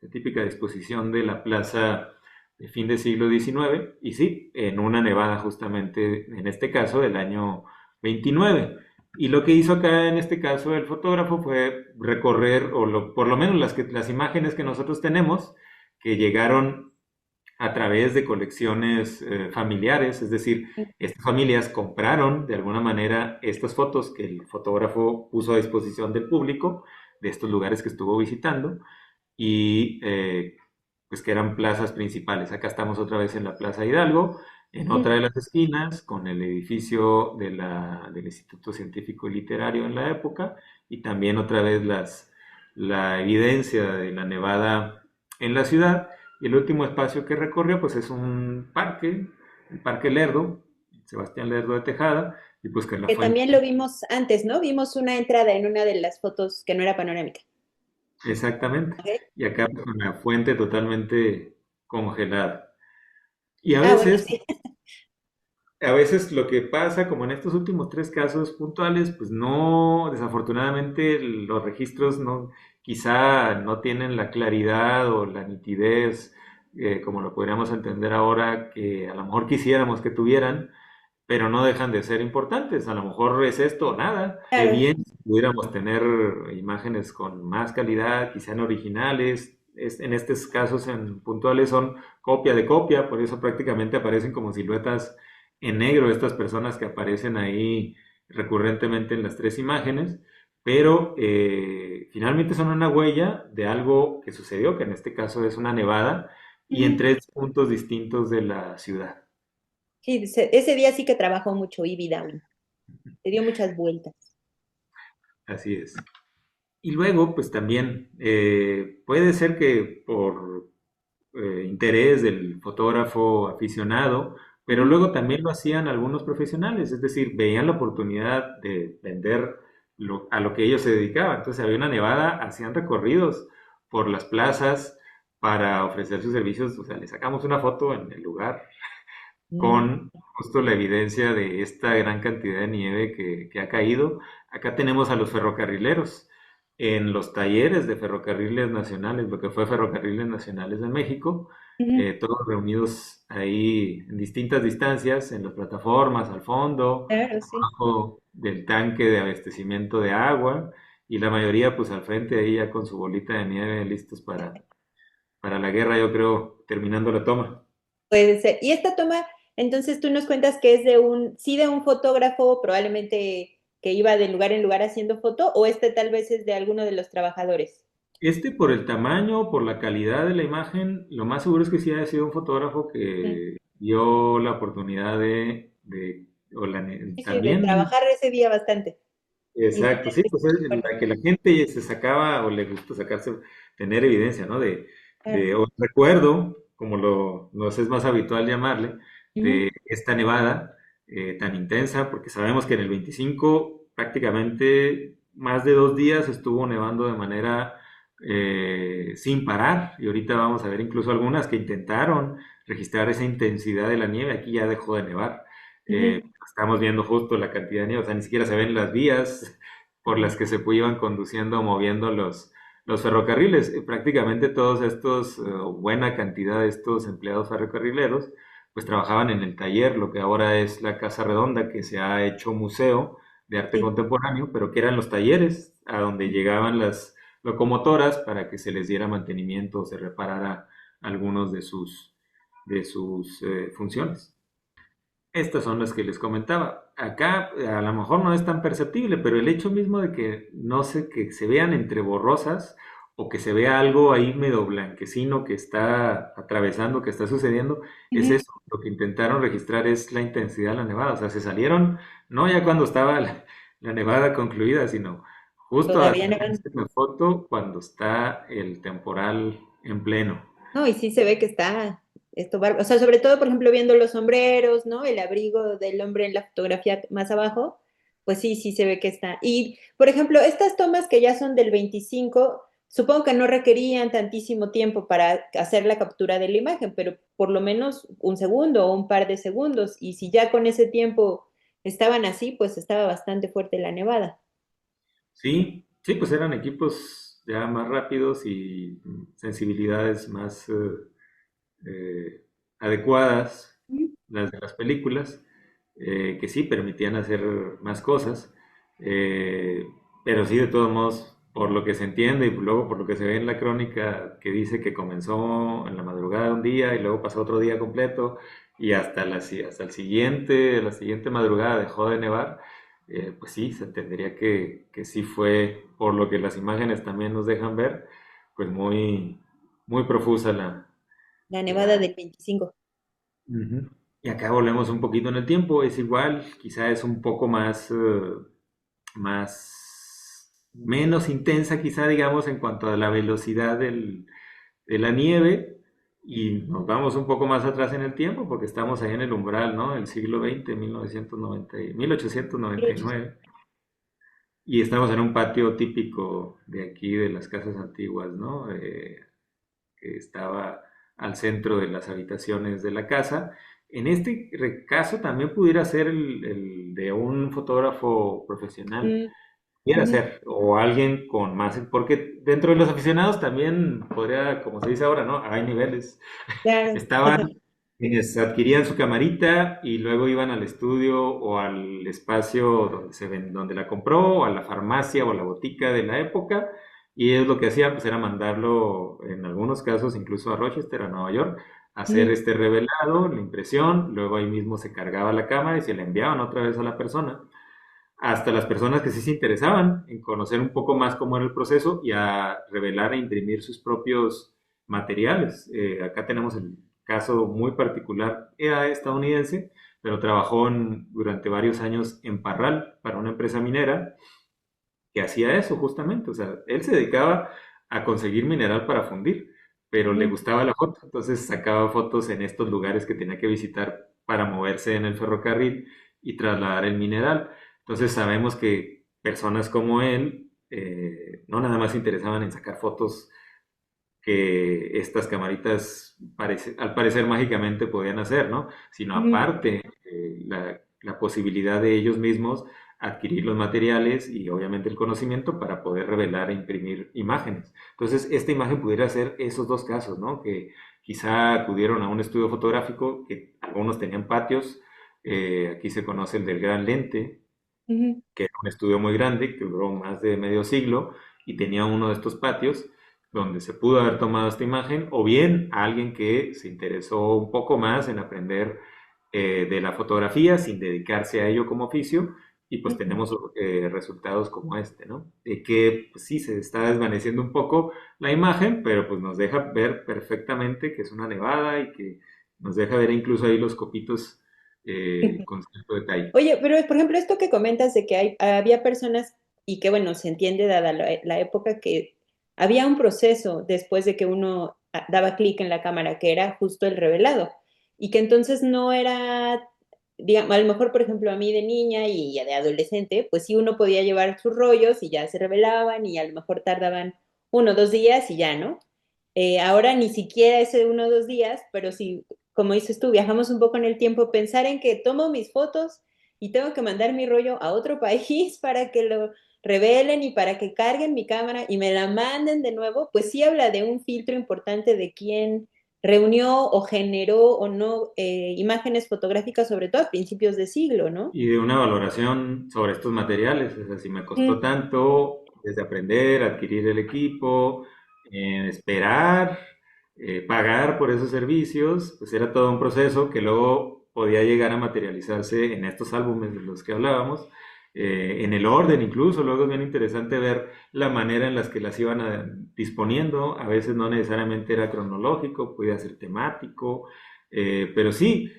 típica disposición de la plaza de fin del siglo XIX, y sí, en una nevada justamente, en este caso, del año 29. Y lo que hizo acá en este caso el fotógrafo fue recorrer, por lo menos las imágenes que nosotros tenemos, que llegaron a través de colecciones familiares, es decir, estas familias compraron de alguna manera estas fotos que el fotógrafo puso a disposición del público de estos lugares que estuvo visitando y pues que eran plazas principales. Acá estamos otra vez en la Plaza Hidalgo, en ujú. otra de las esquinas, con el edificio del Instituto Científico y Literario en la época, y también otra vez la evidencia de la nevada en la ciudad. Y el último espacio que recorrió, pues es un parque, el Parque Lerdo, Sebastián Lerdo de Tejada, y pues que la Que fuente. también lo vimos antes, ¿no? Vimos una entrada en una de las fotos que no era panorámica. Exactamente. ¿Ok? Y acá pues, con la fuente totalmente congelada. Y Ah, bueno, sí. a veces lo que pasa, como en estos últimos tres casos puntuales, pues no, desafortunadamente los registros no, quizá no tienen la claridad o la nitidez, como lo podríamos entender ahora, que a lo mejor quisiéramos que tuvieran, pero no dejan de ser importantes. A lo mejor es esto o nada. Qué Claro. bien si pudiéramos tener imágenes con más calidad, quizá en originales. En estos casos en puntuales son copia de copia, por eso prácticamente aparecen como siluetas en negro estas personas que aparecen ahí recurrentemente en las tres imágenes, pero finalmente son una huella de algo que sucedió, que en este caso es una nevada, y en Ujú. tres puntos distintos de la ciudad. Sí, ese día sí que trabajó mucho Ivy Down. Se dio muchas vueltas. Así es. Y luego, pues también puede ser que por interés del fotógrafo aficionado, pero Ujú. luego también lo hacían algunos profesionales, es decir, veían la oportunidad de vender a lo que ellos se dedicaban. Entonces había una nevada, hacían recorridos por las plazas para ofrecer sus servicios, o sea, le sacamos una foto en el lugar Mm. con justo la evidencia de esta gran cantidad de nieve que ha caído. Acá tenemos a los ferrocarrileros en los talleres de ferrocarriles nacionales, lo que fue Ferrocarriles Nacionales de México, Ujú. todos reunidos ahí en distintas distancias, en las plataformas, al fondo, Claro, sí. abajo del tanque de abastecimiento de agua, y la mayoría pues al frente ahí ya con su bolita de nieve listos para la guerra, yo creo, terminando la toma. Puede ser. Y esta toma, entonces tú nos cuentas que es sí de un fotógrafo, probablemente que iba de lugar en lugar haciendo foto, o este tal vez es de alguno de los trabajadores. Por el tamaño, por la calidad de la imagen, lo más seguro es que sí haya sido un fotógrafo Mm. que dio la oportunidad Sí, sí, de también, trabajar ese día bastante. Y exacto, tener sí, pues esta es buena. la que la gente se sacaba o le gusta sacarse, tener evidencia, ¿no? Claro. O recuerdo, como nos es más habitual llamarle, Ujú. de esta nevada tan intensa, porque sabemos que en el 25 prácticamente más de 2 días estuvo nevando de manera sin parar, y ahorita vamos a ver incluso algunas que intentaron registrar esa intensidad de la nieve, aquí ya dejó de nevar. Ujú. Estamos viendo justo la cantidad de nieve, o sea, ni siquiera se ven las vías por las que se iban conduciendo o moviendo los ferrocarriles. Prácticamente todos estos, buena cantidad de estos empleados ferrocarrileros, pues trabajaban en el taller, lo que ahora es la Casa Redonda, que se ha hecho museo de arte Sí. contemporáneo, pero que eran los talleres a donde llegaban las locomotoras para que se les diera mantenimiento o se reparara algunos de sus funciones. Estas son las que les comentaba. Acá a lo mejor no es tan perceptible, pero el hecho mismo de que no sé, que se vean entre borrosas o que se vea algo ahí medio blanquecino que está atravesando, que está sucediendo, es Ujú. eso. Lo que intentaron registrar es la intensidad de la nevada. O sea, se salieron no ya cuando estaba la nevada concluida, sino justo a Todavía sacarse nevan. una foto cuando está el temporal en pleno. No, y sí se ve que está esto bárbaro. O sea, sobre todo, por ejemplo, viendo los sombreros, ¿no? El abrigo del hombre en la fotografía más abajo, pues sí, sí se ve que está. Y, por ejemplo, estas tomas que ya son del 25, supongo que no requerían tantísimo tiempo para hacer la captura de la imagen, pero por lo menos un segundo o un par de segundos. Y si ya con ese tiempo estaban así, pues estaba bastante fuerte la nevada. Sí, sí, pues eran equipos ya más rápidos y sensibilidades más adecuadas, Ujú. las de las películas, que sí permitían hacer más cosas, eh, pero sí, de todos modos, por lo que se entiende y luego por lo que se ve en la crónica que dice que comenzó en la madrugada un día y luego pasó otro día completo y hasta la siguiente madrugada dejó de nevar, pues sí, se entendería que sí fue, por lo que las imágenes también nos dejan ver, pues muy profusa La nevada la, del 25. Ujú. Y acá volvemos un poquito en el tiempo, es igual, quizá es un poco menos intensa quizá, digamos, en cuanto a la velocidad de la nieve, y nos vamos un poco más atrás en el tiempo, porque estamos ahí en el umbral, ¿no? El siglo XX, 1899, y estamos en un patio típico de aquí, de las casas antiguas, ¿no? Que estaba al centro de las habitaciones de la casa. En este caso también pudiera ser el de un fotógrafo profesional, Mm, pudiera ujú, ser, o alguien con más, porque dentro de los aficionados también podría, como se dice ahora, ¿no? Hay niveles. claro. Estaban quienes adquirían su camarita y luego iban al estudio o al espacio donde donde la compró, o a la farmacia o a la botica de la época, y ellos lo que hacían pues era mandarlo, en algunos casos incluso a Rochester, a Nueva York, a hacer Ujú, este revelado, la impresión, luego ahí mismo se cargaba la cámara y se la enviaban otra vez a la persona, hasta las personas que sí se interesaban en conocer un poco más cómo era el proceso y a revelar e imprimir sus propios materiales. Acá tenemos el caso muy particular, era estadounidense, pero trabajó durante varios años en Parral para una empresa minera que hacía eso justamente. O sea, él se dedicaba a conseguir mineral para fundir, pero le ujú, gustaba la foto, entonces sacaba fotos en estos lugares que tenía que visitar para moverse en el ferrocarril y trasladar el mineral. Entonces sabemos que personas como él no nada más se interesaban en sacar fotos que estas camaritas al parecer mágicamente podían hacer, ¿no? Sino ujú, aparte, la posibilidad de ellos mismos adquirir los materiales y obviamente el conocimiento para poder revelar e imprimir imágenes. Entonces, esta imagen pudiera ser esos dos casos, ¿no? Que quizá acudieron a un estudio fotográfico, que algunos tenían patios, aquí se conoce el del Gran Lente, ujú, que era un estudio muy grande, que duró más de medio siglo, y tenía uno de estos patios donde se pudo haber tomado esta imagen, o bien a alguien que se interesó un poco más en aprender de la fotografía sin dedicarse a ello como oficio, y pues ujú. tenemos resultados como este, ¿no? De que pues, sí se está desvaneciendo un poco la imagen, pero pues nos deja ver perfectamente que es una nevada y que nos deja ver incluso ahí los copitos con cierto detalle. Oye, pero por ejemplo, esto que comentas de que había personas y que bueno, se entiende dada la época que había un proceso después de que uno daba clic en la cámara, que era justo el revelado, y que entonces no era, digamos, a lo mejor, por ejemplo, a mí de niña y ya de adolescente, pues sí uno podía llevar sus rollos y ya se revelaban y a lo mejor tardaban 1 o 2 días y ya, ¿no? Ahora ni siquiera ese 1 o 2 días, pero si, como dices tú, viajamos un poco en el tiempo, pensar en que tomo mis fotos y tengo que mandar mi rollo a otro país para que lo revelen y para que carguen mi cámara y me la manden de nuevo, pues sí habla de un filtro importante de quién reunió o generó o no imágenes fotográficas, sobre todo a principios de siglo, ¿no? Y de una valoración sobre estos materiales, o sea, si me costó Mm, tanto desde aprender, adquirir el equipo, esperar, pagar por esos servicios, pues era todo un proceso que luego podía llegar a materializarse en estos álbumes de los que hablábamos, en el orden incluso, luego es bien interesante ver la manera en las que las iban disponiendo, a veces no necesariamente era cronológico, podía ser temático, pero sí,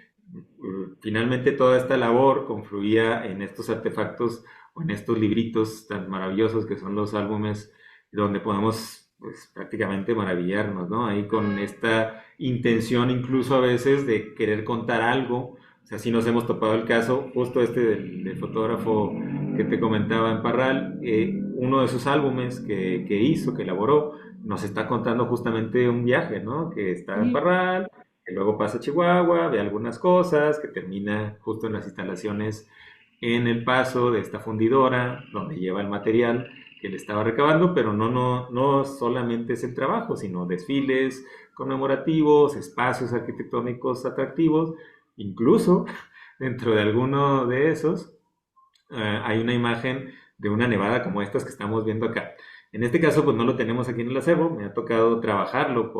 finalmente toda esta labor confluía en estos artefactos o en estos libritos tan maravillosos que son los álbumes, donde podemos pues, prácticamente maravillarnos, ¿no? Ahí con esta intención incluso a veces de querer contar algo. O sea, si nos hemos topado el caso, justo este del fotógrafo que te comentaba en Parral, uno de sus álbumes que hizo, que elaboró, nos está contando justamente un viaje, ¿no? Que está en Ujú. Parral, que luego pasa a Chihuahua, ve algunas cosas, que termina justo en las instalaciones en El Paso de esta fundidora, donde lleva el material que le estaba recabando, pero no solamente es el trabajo, sino desfiles conmemorativos, espacios arquitectónicos atractivos, incluso dentro de alguno de esos hay una imagen de una nevada como estas que estamos viendo acá. En este caso, pues no lo tenemos aquí en el acervo, me ha tocado trabajarlo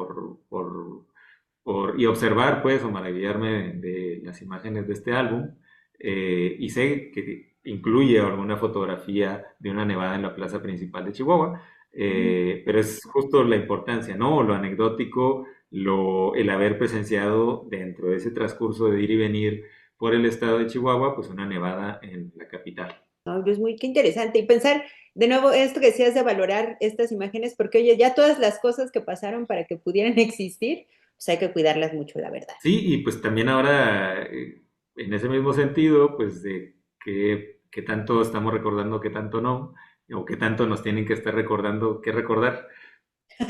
y observar, pues, o maravillarme de las imágenes de este álbum, y sé que incluye alguna fotografía de una nevada en la plaza principal de Chihuahua, pero es justo la importancia, ¿no? Lo anecdótico, el haber presenciado dentro de ese transcurso de ir y venir por el estado de Chihuahua, pues una nevada en la capital. Ay, pues muy qué interesante. Y pensar, de nuevo, esto que decías de valorar estas imágenes, porque oye, ya todas las cosas que pasaron para que pudieran existir, pues hay que cuidarlas mucho, la verdad. Sí, y pues también ahora, en ese mismo sentido, pues de qué tanto estamos recordando, qué tanto no, o qué tanto nos tienen que estar recordando, qué recordar.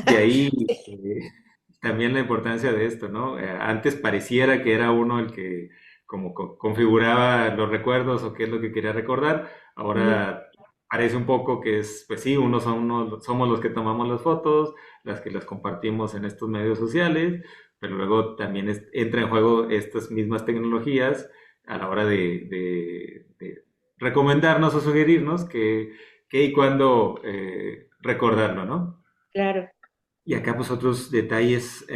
De ahí también la importancia de esto, ¿no? Antes pareciera que era uno el que como configuraba los recuerdos o qué es lo que quería recordar. Ujú. Ahora parece un poco que es, pues sí, somos los que tomamos las fotos, las que las compartimos en estos medios sociales, pero luego también entra en juego estas mismas tecnologías a la hora de recomendarnos o sugerirnos que y cuándo recordarlo, ¿no? Claro. Y acá pues otros detalles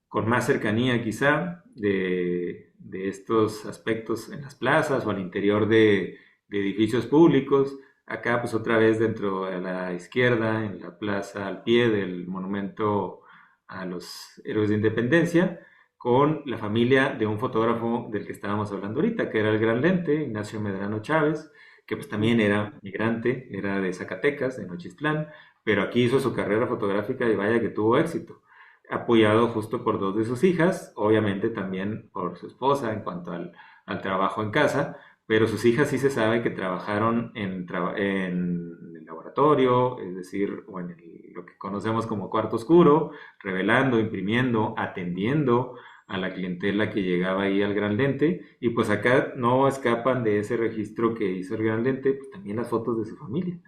con más cercanía quizá de estos aspectos en las plazas o al interior de edificios públicos. Acá pues otra vez dentro a la izquierda, en la plaza al pie del monumento a los héroes de independencia, con la familia de un fotógrafo del que estábamos hablando ahorita, que era el gran lente, Ignacio Medrano Chávez, que pues también era migrante, era de Zacatecas, de Nochistlán, pero aquí hizo su carrera fotográfica y vaya que tuvo éxito, apoyado justo por dos de sus hijas, obviamente también por su esposa en cuanto al trabajo en casa, pero sus hijas sí se sabe que trabajaron en el laboratorio, es decir, o en lo que conocemos como cuarto oscuro, revelando, imprimiendo, atendiendo a la clientela que llegaba ahí al Gran Lente, y pues acá no escapan de ese registro que hizo el Gran Lente, pues también las fotos de su familia.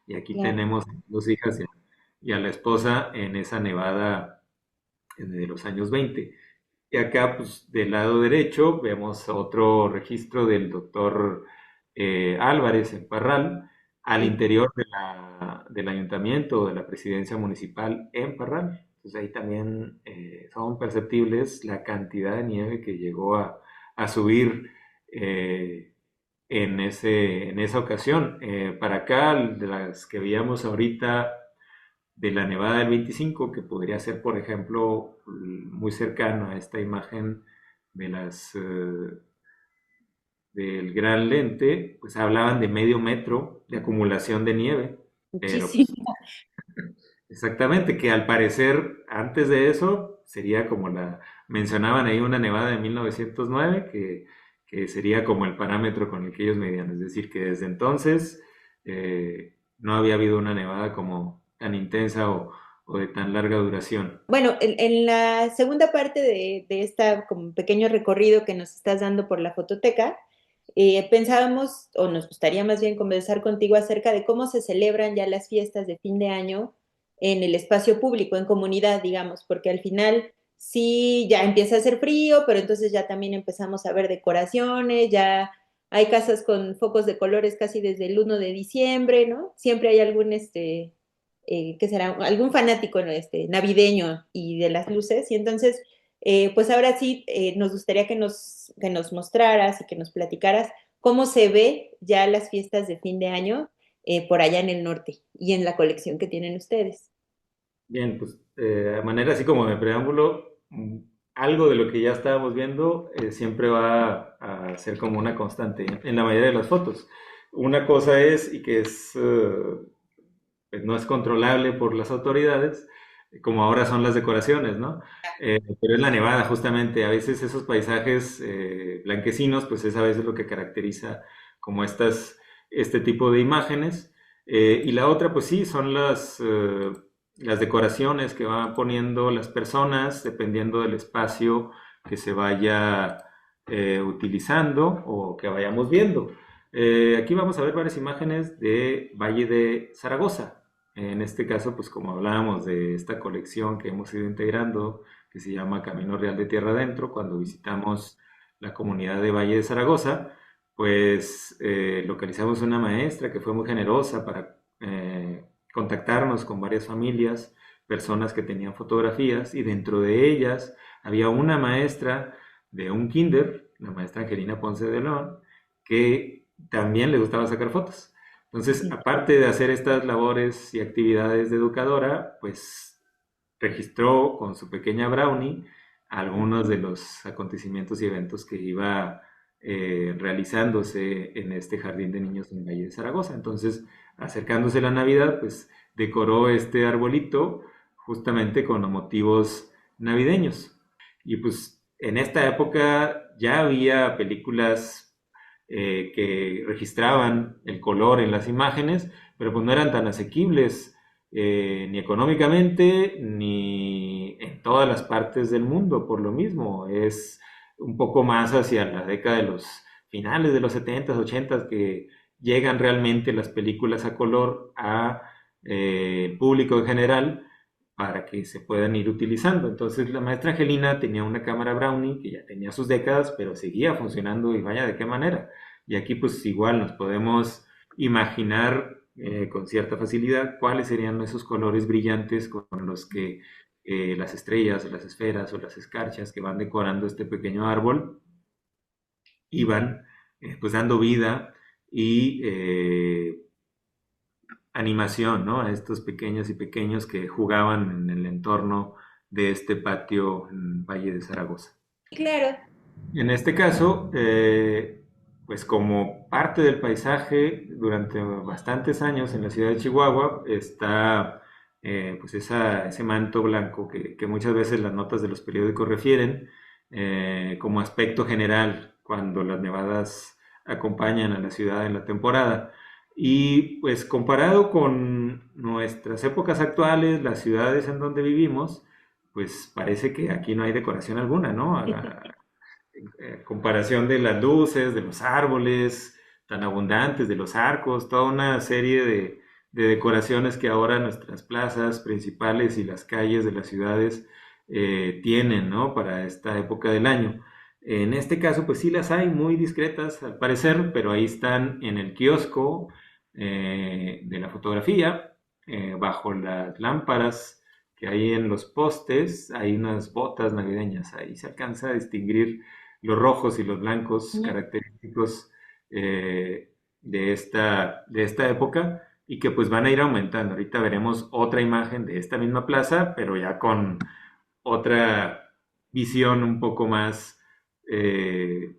Y aquí Claro. tenemos dos hijas y a la esposa en esa nevada de los años 20. Y acá, pues, del lado derecho vemos otro registro del doctor Álvarez en Parral, al Sí. interior del ayuntamiento, de la presidencia municipal en Parral. Entonces ahí también son perceptibles la cantidad de nieve que llegó a subir en esa ocasión. Para acá, de las que veíamos ahorita de la Nevada del 25, que podría ser, por ejemplo, muy cercano a esta imagen de del Gran Lente, pues hablaban de medio metro de acumulación de nieve, pero pues Muchísimo. exactamente, que al parecer antes de eso sería como mencionaban ahí una nevada de 1909, que sería como el parámetro con el que ellos medían, es decir, que desde entonces no había habido una nevada como tan intensa o de tan larga duración. Bueno, en la segunda parte de esta como pequeño recorrido que nos estás dando por la fototeca, pensábamos, o nos gustaría más bien conversar contigo acerca de cómo se celebran ya las fiestas de fin de año en el espacio público, en comunidad, digamos, porque al final sí ya empieza a hacer frío, pero entonces ya también empezamos a ver decoraciones, ya hay casas con focos de colores casi desde el 1 de diciembre, ¿no? Siempre hay algún ¿qué será? Algún fanático, ¿no? Navideño y de las luces. Y entonces, pues ahora sí, nos gustaría que nos mostraras y que nos platicaras cómo se ve ya las fiestas de fin de año por allá en el norte y en la colección que tienen ustedes. Bien, pues de manera así como de preámbulo, algo de lo que ya estábamos viendo siempre va a ser como una constante en la mayoría de las fotos. Una cosa es, y que pues no es controlable por las autoridades, como ahora son las decoraciones, ¿no? Pero es la nevada, justamente. A veces esos paisajes blanquecinos, pues es a veces lo que caracteriza como estas este tipo de imágenes. Y la otra, pues sí, son las decoraciones que van poniendo las personas dependiendo del espacio que se vaya utilizando o que vayamos viendo. Aquí vamos a ver varias imágenes de Valle de Zaragoza. En este caso, pues como hablábamos de esta colección que hemos ido integrando, que se llama Camino Real de Tierra Adentro, cuando visitamos la comunidad de Valle de Zaragoza, pues localizamos una maestra que fue muy generosa para contactarnos con varias familias, personas que tenían fotografías, y dentro de ellas había una maestra de un kinder, la maestra Angelina Ponce de León, que también le gustaba sacar fotos. Entonces, Sí. aparte de hacer estas labores y actividades de educadora, pues registró con su pequeña Brownie algunos de los acontecimientos y eventos que iba realizándose en este jardín de niños en Valle de Zaragoza. Entonces, acercándose la Navidad, pues decoró este arbolito justamente con los motivos navideños. Y pues en esta época ya había películas que registraban el color en las imágenes, pero pues no eran tan asequibles ni económicamente ni en todas las partes del mundo, por lo mismo. Es un poco más hacia la década de los finales de los 70s, 80s que llegan realmente las películas a color a público en general para que se puedan ir utilizando. Entonces la maestra Angelina tenía una cámara Brownie que ya tenía sus décadas, pero seguía funcionando y vaya de qué manera. Y aquí pues igual nos podemos imaginar con cierta facilidad cuáles serían esos colores brillantes con los que las estrellas, las esferas o las escarchas que van decorando este pequeño árbol iban pues dando vida y animación, ¿no? A estos pequeños y pequeños que jugaban en el entorno de este patio en Valle de Zaragoza. Claro. En este caso, pues como parte del paisaje durante bastantes años en la ciudad de Chihuahua está pues ese manto blanco que muchas veces las notas de los periódicos refieren como aspecto general cuando las nevadas acompañan a la ciudad en la temporada. Y pues comparado con nuestras épocas actuales, las ciudades en donde vivimos, pues parece que aquí no hay decoración alguna, ¿no? Comparación de las luces, de los árboles tan abundantes, de los arcos, toda una serie de decoraciones que ahora nuestras plazas principales y las calles de las ciudades tienen, ¿no? Para esta época del año. En este caso, pues sí las hay muy discretas al parecer, pero ahí están en el kiosco de la fotografía, bajo las lámparas que hay en los postes, hay unas botas navideñas, ahí se alcanza a distinguir los rojos y los blancos característicos de esta época y que pues van a ir aumentando. Ahorita veremos otra imagen de esta misma plaza, pero ya con otra visión un poco más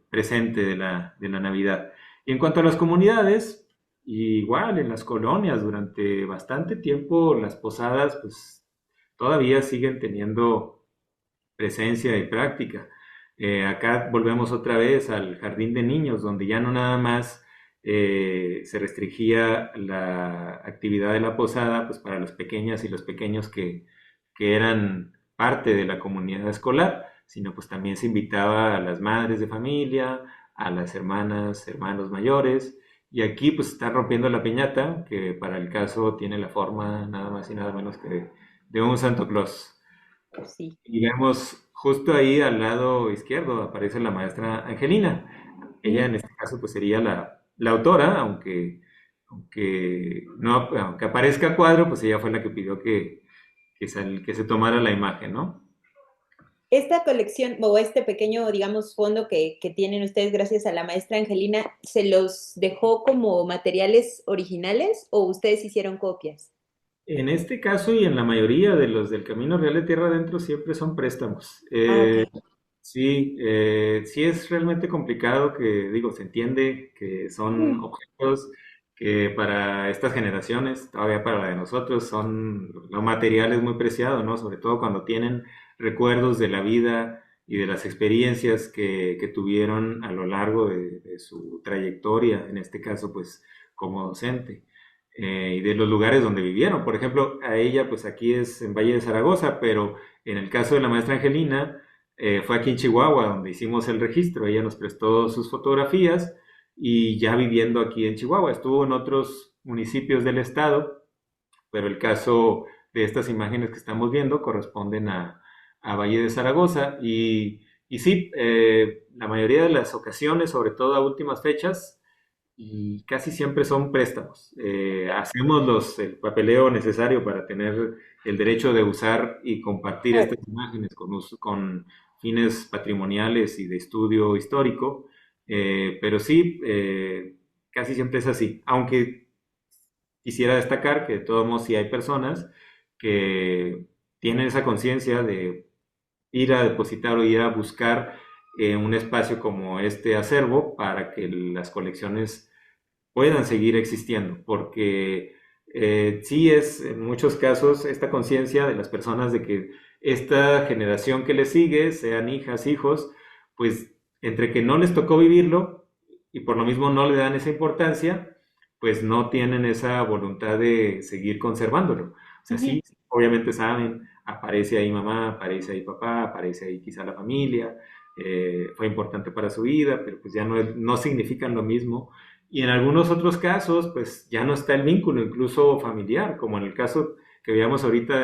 presente de la Navidad. Y en cuanto a las comunidades, igual en las colonias, durante bastante tiempo las posadas pues todavía siguen teniendo presencia y práctica. Acá volvemos otra vez al jardín de niños, donde ya no nada más se restringía la actividad de la posada pues para las pequeñas y los pequeños que eran parte de la comunidad escolar, sino pues también se invitaba a las madres de familia, a las hermanas, hermanos mayores, y aquí pues está rompiendo la piñata, que para el caso tiene la forma nada más y nada menos que de un Santo Claus. Sí. Y vemos justo ahí al lado izquierdo aparece la maestra Angelina. Ella en este caso pues sería la autora, aunque no, aunque aparezca a cuadro, pues ella fue la que pidió que se tomara la imagen, ¿no? Esta colección o este pequeño, digamos, fondo que tienen ustedes gracias a la maestra Angelina, ¿se los dejó como materiales originales o ustedes hicieron copias? En este caso y en la mayoría de los del Camino Real de Tierra Adentro siempre son préstamos. Ah, ok. Sí, sí es realmente complicado que, digo, se entiende que son Mm. objetos que para estas generaciones, todavía para la de nosotros, son, lo material es muy preciado, ¿no? Sobre todo cuando tienen recuerdos de la vida y de las experiencias que tuvieron a lo largo de su trayectoria, en este caso, pues como docente y de los lugares donde vivieron. Por ejemplo, a ella, pues aquí es en Valle de Zaragoza, pero en el caso de la maestra Angelina, fue aquí en Chihuahua donde hicimos el registro. Ella nos prestó sus fotografías y ya viviendo aquí en Chihuahua. Estuvo en otros municipios del estado, pero el caso de estas imágenes que estamos viendo corresponden a Valle de Zaragoza y sí, la mayoría de las ocasiones, sobre todo a últimas fechas, y casi siempre son préstamos. Hacemos el papeleo necesario para tener el derecho de usar y compartir Claro. estas imágenes con fines patrimoniales y de estudio histórico, pero sí, casi siempre es así. Aunque quisiera destacar que de todos modos sí hay personas que tienen esa conciencia de ir a depositar o ir a buscar un espacio como este acervo para que las colecciones puedan seguir existiendo, porque sí es en muchos casos esta conciencia de las personas de que esta generación que les sigue, sean hijas, hijos, pues entre que no les tocó vivirlo y por lo mismo no le dan esa importancia, pues no tienen esa voluntad de seguir conservándolo. O sea, Ujú. sí, obviamente saben, aparece ahí mamá, aparece ahí papá, aparece ahí quizá la familia, fue importante para su vida, pero pues ya no significan lo mismo y en algunos otros casos, pues ya no está el vínculo, incluso familiar, como en el caso que veíamos ahorita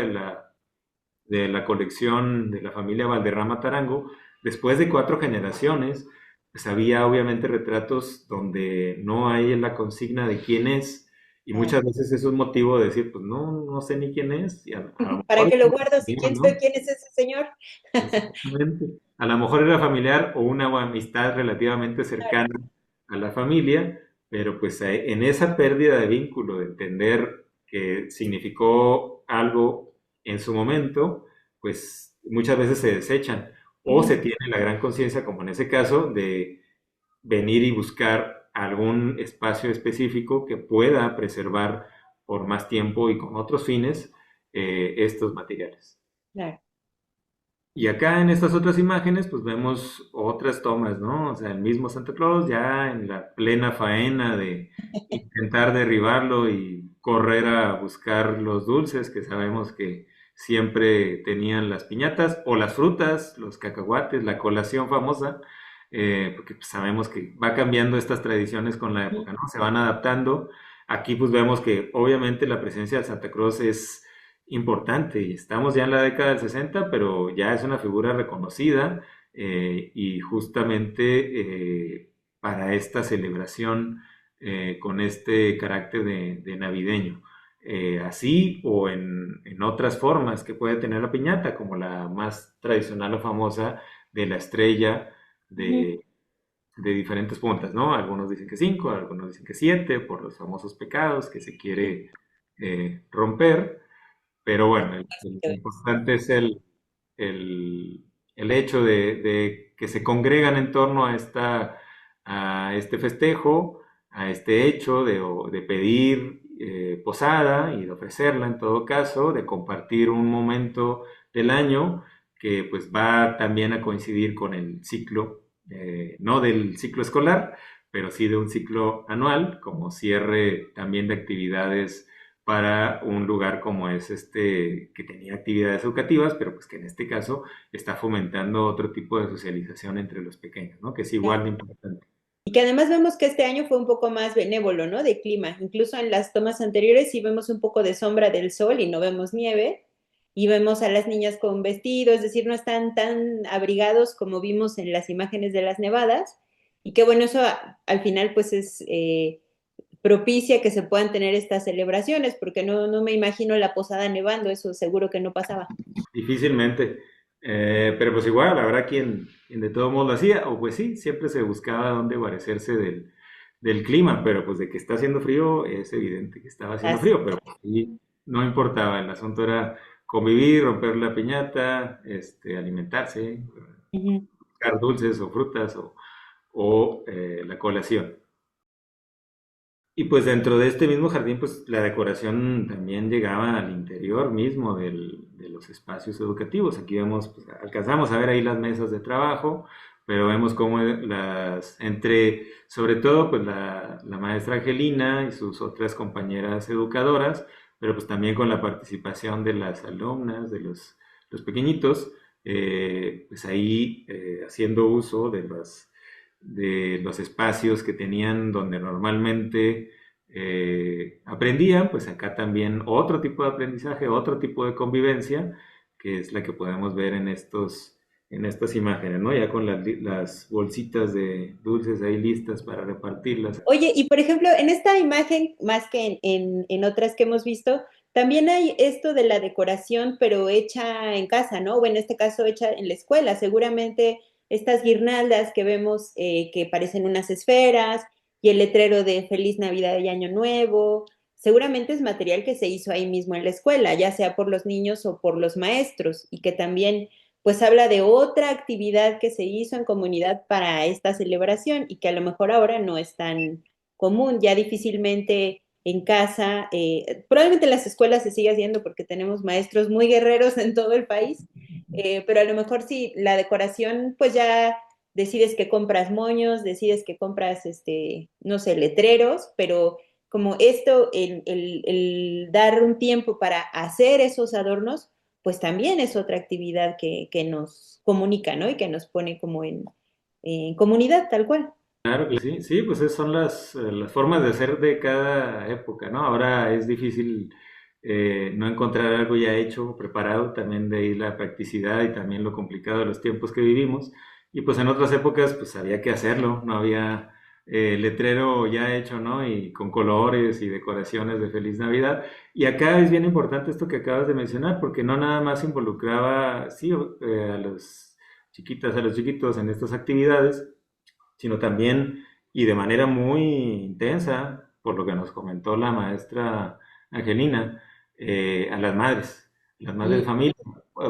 de la colección de la familia Valderrama Tarango, después de 4 generaciones, pues había obviamente retratos donde no hay la consigna de quién es, y Claro. muchas veces eso es motivo de decir, pues no, no sé ni quién es, y a lo ¿Para mejor qué lo guardo si era quién familiar, soy? ¿no? ¿Quién es ese señor? Exactamente. A lo mejor era familiar o una amistad relativamente cercana a la familia, pero pues en esa pérdida de vínculo, de entender que significó algo en su momento, pues muchas veces se desechan o Ujú. se tiene la gran conciencia, como en ese caso, de venir y buscar algún espacio específico que pueda preservar por más tiempo y con otros fines estos materiales. Claro. Y acá en estas otras imágenes, pues vemos otras tomas, ¿no? O sea, el mismo Santa Claus ya en la plena faena de intentar derribarlo y correr a buscar los dulces que sabemos que siempre tenían las piñatas o las frutas, los cacahuates, la colación famosa, porque pues, sabemos que va cambiando estas tradiciones con la Ujú. época, ¿no? Se van adaptando. Aquí pues vemos que obviamente la presencia de Santa Claus es importante. Y estamos ya en la década del 60, pero ya es una figura reconocida y justamente para esta celebración con este carácter de navideño. Así o en otras formas que puede tener la piñata, como la más tradicional o famosa de la estrella Ujú. de diferentes puntas, ¿no? Algunos dicen que 5, algunos dicen que 7, por los famosos pecados que se quiere romper. Pero bueno, lo importante es el, el hecho de que se congregan en torno a este festejo, a este hecho de pedir posada y de ofrecerla en todo caso, de compartir un momento del año que pues va también a coincidir con el ciclo, no del ciclo escolar, pero sí de un ciclo anual, como cierre también de actividades para un lugar como es este, que tenía actividades educativas, pero pues que en este caso está fomentando otro tipo de socialización entre los pequeños, ¿no? Que es igual de importante. Y que además vemos que este año fue un poco más benévolo, ¿no? De clima. Incluso en las tomas anteriores sí vemos un poco de sombra del sol y no vemos nieve. Y vemos a las niñas con vestido, es decir, no están tan abrigados como vimos en las imágenes de las nevadas. Y que bueno, eso al final pues es propicia que se puedan tener estas celebraciones, porque no me imagino la posada nevando, eso seguro que no pasaba. Difícilmente, pero pues igual, habrá quien de todo modo lo hacía, o pues sí, siempre se buscaba dónde guarecerse del clima, pero pues de que está haciendo frío, es evidente que estaba haciendo Así. frío, pero pues, sí, no importaba, el asunto era convivir, romper la piñata, alimentarse, Ujú. buscar dulces o frutas o la colación. Y pues dentro de este mismo jardín, pues la decoración también llegaba al interior mismo de los espacios educativos. Aquí vemos, pues, alcanzamos a ver ahí las mesas de trabajo, pero vemos cómo sobre todo, pues la maestra Angelina y sus otras compañeras educadoras, pero pues también con la participación de las alumnas, de los pequeñitos, pues ahí haciendo uso de los espacios que tenían donde normalmente aprendían, pues acá también otro tipo de aprendizaje, otro tipo de convivencia, que es la que podemos ver en estas imágenes, ¿no? Ya con las bolsitas de dulces ahí listas para repartirlas. Oye, y por ejemplo, en esta imagen, más que en otras que hemos visto, también hay esto de la decoración, pero hecha en casa, ¿no? O en este caso, hecha en la escuela. Seguramente estas guirnaldas que vemos que parecen unas esferas y el letrero de Feliz Navidad y Año Nuevo, seguramente es material que se hizo ahí mismo en la escuela, ya sea por los niños o por los maestros, y que también pues habla de otra actividad que se hizo en comunidad para esta celebración y que a lo mejor ahora no es tan común, ya difícilmente en casa, probablemente en las escuelas se sigue haciendo porque tenemos maestros muy guerreros en todo el país, pero a lo mejor sí, la decoración, pues ya decides que compras moños, decides que compras, no sé, letreros, pero como esto, el dar un tiempo para hacer esos adornos, pues también es otra actividad que nos comunica, ¿no? Y que nos pone como en comunidad, tal cual. Claro que sí, sí, pues esas son las formas de hacer de cada época, ¿no? Ahora es difícil no encontrar algo ya hecho, preparado, también de ahí la practicidad y también lo complicado de los tiempos que vivimos. Y pues en otras épocas pues había que hacerlo, no había letrero ya hecho, ¿no? Y con colores y decoraciones de Feliz Navidad. Y acá es bien importante esto que acabas de mencionar, porque no nada más involucraba, sí, a los chiquitas, a los chiquitos en estas actividades, sino también y de manera muy intensa, por lo que nos comentó la maestra Angelina, a las madres de Mm, familia.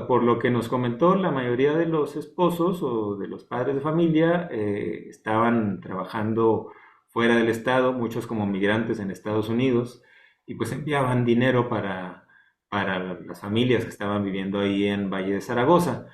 Por lo que nos comentó, la mayoría de los esposos o de los padres de familia estaban trabajando fuera del estado, muchos como migrantes en Estados Unidos, y pues enviaban dinero para las familias que estaban viviendo ahí en Valle de Zaragoza.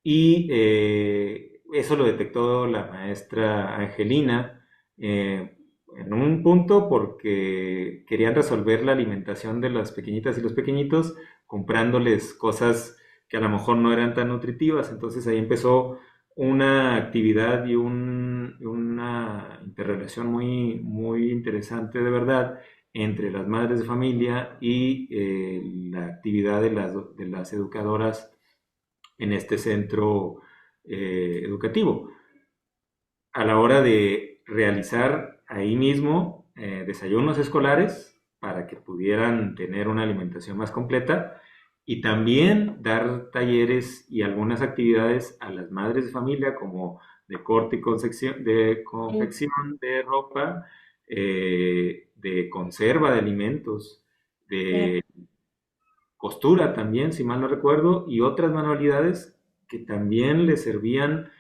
Y eso lo detectó la maestra Angelina en un punto porque querían resolver la alimentación de las pequeñitas y los pequeñitos comprándoles cosas que a lo mejor no eran tan nutritivas. Entonces ahí empezó una actividad y una interrelación muy, muy interesante de verdad entre las madres de familia y la actividad de las educadoras en este centro educativo. A la hora de realizar ahí mismo desayunos escolares para que pudieran tener una alimentación más completa y también dar talleres y algunas actividades a las madres de familia como de corte y mm, confección de ropa, de conserva de alimentos, claro. de costura también, si mal no recuerdo, y otras manualidades que también le servían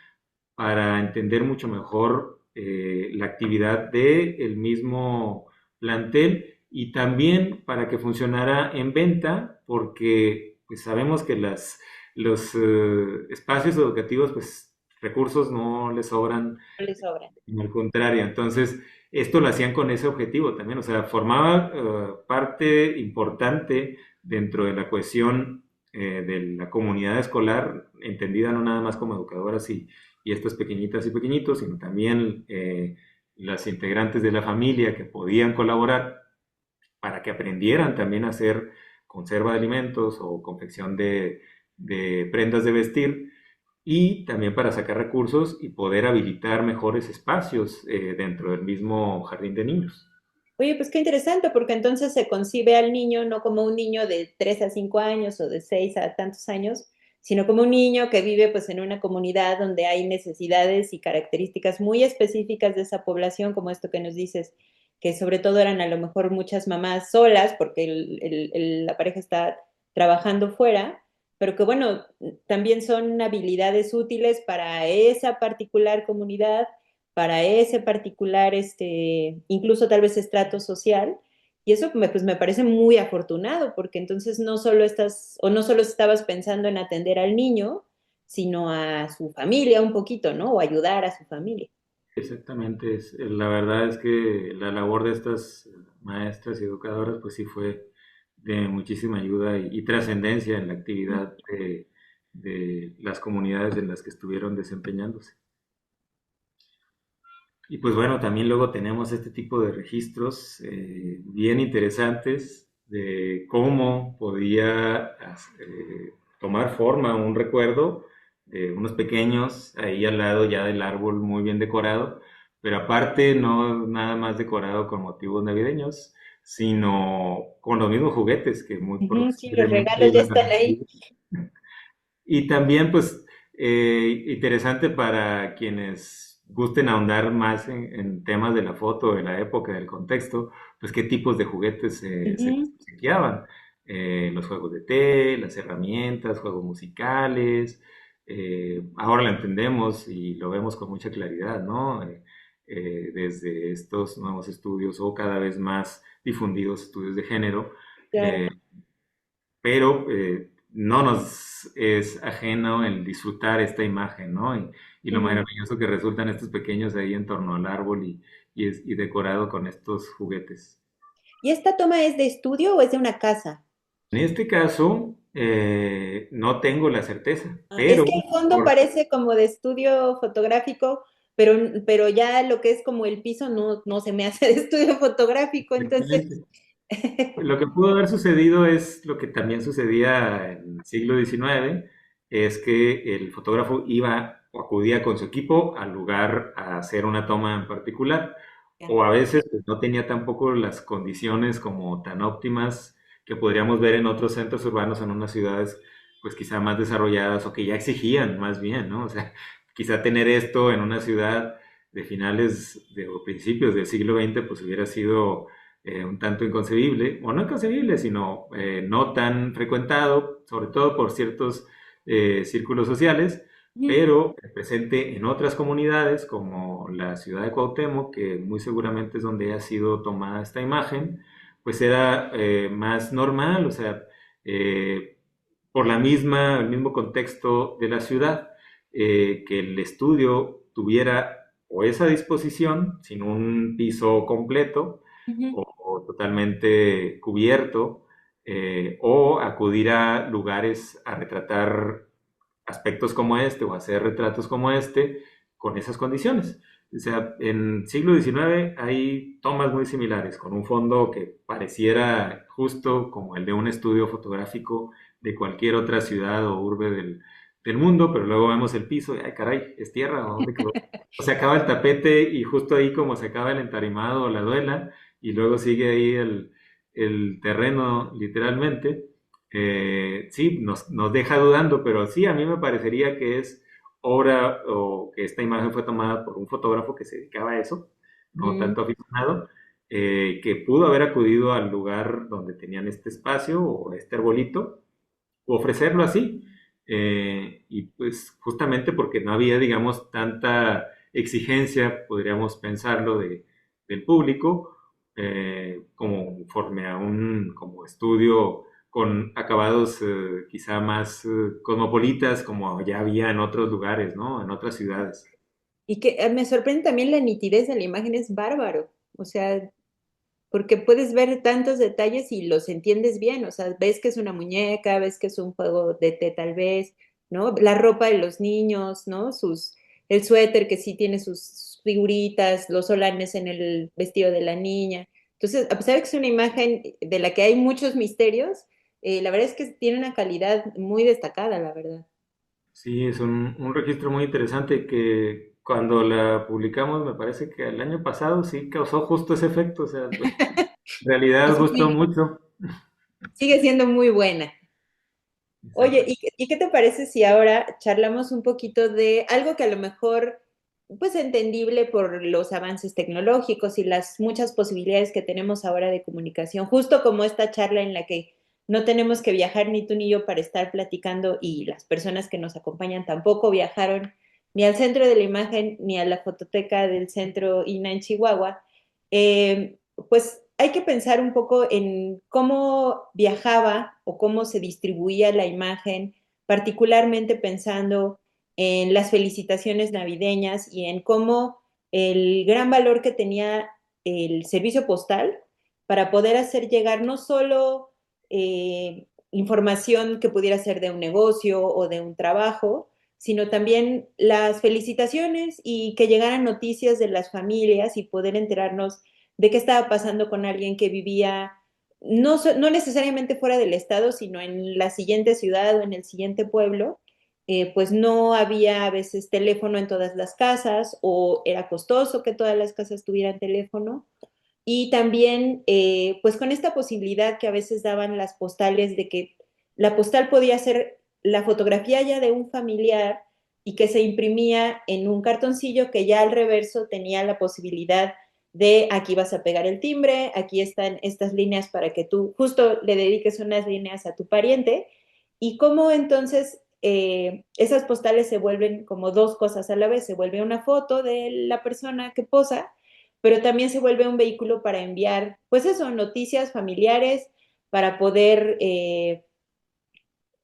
para entender mucho mejor la actividad del mismo plantel y también para que funcionara en venta, porque pues, sabemos que los espacios educativos, pues recursos no les sobran, No le sobra. al contrario. Entonces esto lo hacían con ese objetivo también, o sea, formaba parte importante dentro de la cohesión de la comunidad escolar, entendida no nada más como educadoras y estas pequeñitas y pequeñitos, sino también las integrantes de la familia que podían colaborar para que aprendieran también a hacer conserva de alimentos o confección de prendas de vestir y también para sacar recursos y poder habilitar mejores espacios dentro del mismo jardín de niños. Oye, pues qué interesante, porque entonces se concibe al niño no como un niño de 3 a 5 años o de 6 a tantos años, sino como un niño que vive pues en una comunidad donde hay necesidades y características muy específicas de esa población, como esto que nos dices, que sobre todo eran a lo mejor muchas mamás solas porque la pareja está trabajando fuera, pero que bueno, también son habilidades útiles para esa particular comunidad, para ese particular, incluso tal vez estrato social. Y eso pues me parece muy afortunado, porque entonces no solo estás, o no solo estabas pensando en atender al niño, sino a su familia un poquito, ¿no? O ayudar a su familia. Exactamente, la verdad es que la labor de estas maestras y educadoras, pues sí fue de muchísima ayuda y trascendencia en la actividad de las comunidades en las que estuvieron desempeñándose. Y pues bueno, también luego tenemos este tipo de registros bien interesantes de cómo podía tomar forma un recuerdo de unos pequeños ahí al lado ya del árbol muy bien decorado, pero aparte no nada más decorado con motivos navideños, sino con los mismos juguetes que muy Ujú, sí, los posiblemente regalos ya iban a están ahí. recibir. Y también, pues, interesante para quienes gusten ahondar más en temas de la foto, de la época, del contexto, pues qué tipos de juguetes se les Ujú, obsequiaban. Los juegos de té, las herramientas, juegos musicales. Ahora lo entendemos y lo vemos con mucha claridad, ¿no? Desde estos nuevos estudios o cada vez más difundidos estudios de género, claro. pero no nos es ajeno el disfrutar esta imagen, ¿no? Y lo Ujú. maravilloso que resultan estos pequeños ahí en torno al árbol y decorado con estos juguetes. ¿Y esta toma es de estudio o es de una casa? En este caso, no tengo la certeza, Ah, es pero que el fondo por... parece como de estudio fotográfico, pero ya lo que es como el piso no se me hace de estudio fotográfico, entonces. Exactamente. Lo que pudo haber sucedido es lo que también sucedía en el siglo XIX, es que el fotógrafo iba o acudía con su equipo al lugar a hacer una toma en particular, Ya. o a veces pues, no tenía tampoco las condiciones como tan óptimas que podríamos ver en otros centros urbanos en unas ciudades pues quizá más desarrolladas o que ya exigían más bien, ¿no? O sea, quizá tener esto en una ciudad de finales de, o principios del siglo XX pues hubiera sido un tanto inconcebible, o no inconcebible, sino no tan frecuentado, sobre todo por ciertos círculos sociales, Ujú, pero presente en otras comunidades como la ciudad de Cuauhtémoc, que muy seguramente es donde ha sido tomada esta imagen, pues era más normal, o sea, eh, por el mismo contexto de la ciudad, que el estudio tuviera o esa disposición, sin un piso completo, ujú, o totalmente cubierto, o acudir a lugares a retratar aspectos como este o hacer retratos como este con esas condiciones. O sea, en siglo XIX hay tomas muy similares, con un fondo que pareciera justo como el de un estudio fotográfico de cualquier otra ciudad o urbe del mundo, pero luego vemos el piso y, ay, caray, ¿es tierra? ¿O dónde quedó? O se acaba el tapete y justo ahí como se acaba el entarimado o la duela, y luego sigue ahí el terreno literalmente. Sí, nos deja dudando, pero sí, a mí me parecería que es obra o que esta imagen fue tomada por un fotógrafo que se dedicaba a eso, no ujú. tanto aficionado, que pudo haber acudido al lugar donde tenían este espacio o este arbolito, o ofrecerlo así. Y pues justamente porque no había, digamos, tanta exigencia, podríamos pensarlo, del público, como conforme a un como estudio con acabados quizá más cosmopolitas, como ya había en otros lugares, ¿no? En otras ciudades. Y que me sorprende también la nitidez de la imagen, es bárbaro. O sea, porque puedes ver tantos detalles y los entiendes bien, o sea, ves que es una muñeca, ves que es un juego de té tal vez, ¿no? La ropa de los niños, ¿no? El suéter que sí tiene sus figuritas, los solanes en el vestido de la niña. Entonces, a pesar de que es una imagen de la que hay muchos misterios, la verdad es que tiene una calidad muy destacada, la verdad. Sí, es un registro muy interesante que cuando la publicamos, me parece que el año pasado sí causó justo ese efecto, o sea, en realidad Eso gustó sí, mucho. sigue siendo muy buena. Oye, Exacto. ¿y qué te parece si ahora charlamos un poquito de algo que a lo mejor, pues entendible por los avances tecnológicos y las muchas posibilidades que tenemos ahora de comunicación, justo como esta charla en la que no tenemos que viajar ni tú ni yo para estar platicando y las personas que nos acompañan tampoco viajaron ni al centro de la imagen ni a la fototeca del centro INA en Chihuahua, eh, pues hay que pensar un poco en cómo viajaba o cómo se distribuía la imagen, particularmente pensando en las felicitaciones navideñas y en cómo el gran valor que tenía el servicio postal para poder hacer llegar no solo información que pudiera ser de un negocio o de un trabajo, sino también las felicitaciones y que llegaran noticias de las familias y poder enterarnos de qué estaba pasando con alguien que vivía no necesariamente fuera del estado, sino en la siguiente ciudad o en el siguiente pueblo. Pues no había a veces teléfono en todas las casas o era costoso que todas las casas tuvieran teléfono. Y también, pues con esta posibilidad que a veces daban las postales de que la postal podía ser la fotografía ya de un familiar y que se imprimía en un cartoncillo que ya al reverso tenía la posibilidad de aquí vas a pegar el timbre, aquí están estas líneas para que tú justo le dediques unas líneas a tu pariente y cómo entonces esas postales se vuelven como dos cosas a la vez, se vuelve una foto de la persona que posa pero también se vuelve un vehículo para enviar, pues eso, noticias familiares, para poder,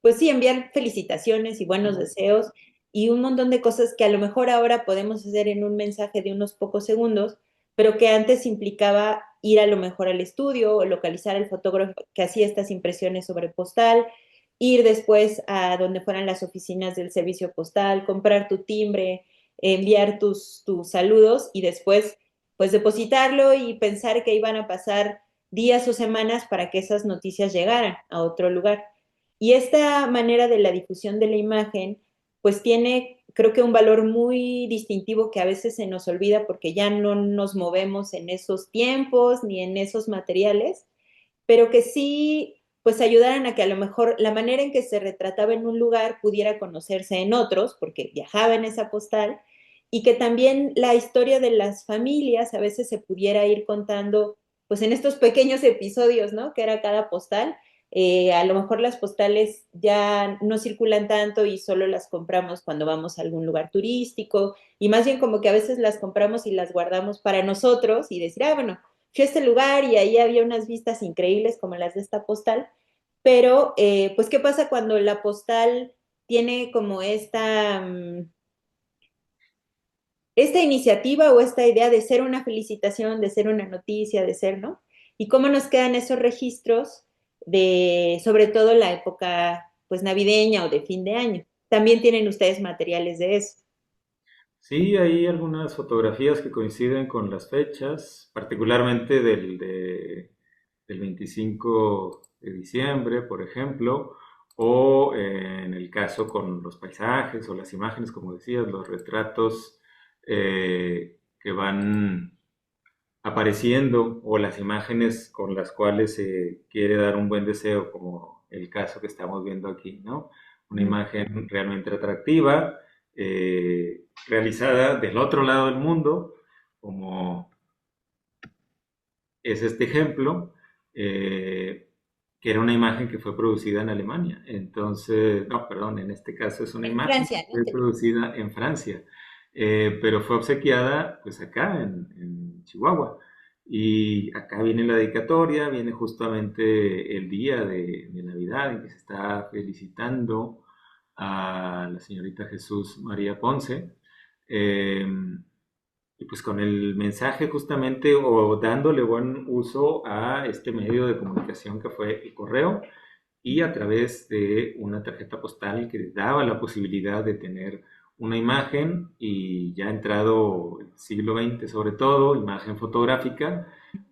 pues sí, enviar felicitaciones y buenos deseos y un montón de cosas que a lo mejor ahora podemos hacer en un mensaje de unos pocos segundos, pero que antes implicaba ir a lo mejor al estudio o localizar al fotógrafo que hacía estas impresiones sobre postal, ir después a donde fueran las oficinas del servicio postal, comprar tu timbre, enviar tus saludos y después pues depositarlo y pensar que iban a pasar días o semanas para que esas noticias llegaran a otro lugar. Y esta manera de la difusión de la imagen, pues tiene, creo que un valor muy distintivo que a veces se nos olvida porque ya no nos movemos en esos tiempos ni en esos materiales, pero que sí, pues ayudaran a que a lo mejor la manera en que se retrataba en un lugar pudiera conocerse en otros, porque viajaba en esa postal, y que también la historia de las familias a veces se pudiera ir contando, pues en estos pequeños episodios, ¿no? Que era cada postal. A lo mejor las postales ya no circulan tanto y solo las compramos cuando vamos a algún lugar turístico y más bien como que a veces las compramos y las guardamos para nosotros y decir, ah, bueno, fui a este lugar y ahí había unas vistas increíbles como las de esta postal, pero pues ¿qué pasa cuando la postal tiene como esta iniciativa o esta idea de ser una felicitación, de ser una noticia, de ser, ¿no? Y cómo nos quedan esos registros de, sobre todo la época pues navideña o de fin de año. También tienen ustedes materiales de eso. Sí, hay algunas fotografías que coinciden con las fechas, particularmente del 25 de diciembre, por ejemplo, o en el caso con los paisajes o las imágenes, como decías, los retratos que van apareciendo o las imágenes con las cuales se quiere dar un buen deseo, como el caso que estamos viendo aquí, ¿no? Una imagen realmente atractiva, realizada del otro lado del mundo, como es este ejemplo, que era una imagen que fue producida en Alemania. Entonces, no, perdón, en este caso es una En imagen Francia, que ¿no? fue producida en Francia, pero fue obsequiada pues acá en Chihuahua. Y acá viene la dedicatoria, viene justamente el día de Navidad en que se está felicitando a la señorita Jesús María Ponce. Eh, y pues con el mensaje justamente o dándole buen uso a este medio de comunicación que fue el correo y a través de una tarjeta postal que daba la posibilidad de tener una imagen y ya entrado el siglo XX sobre todo, imagen fotográfica,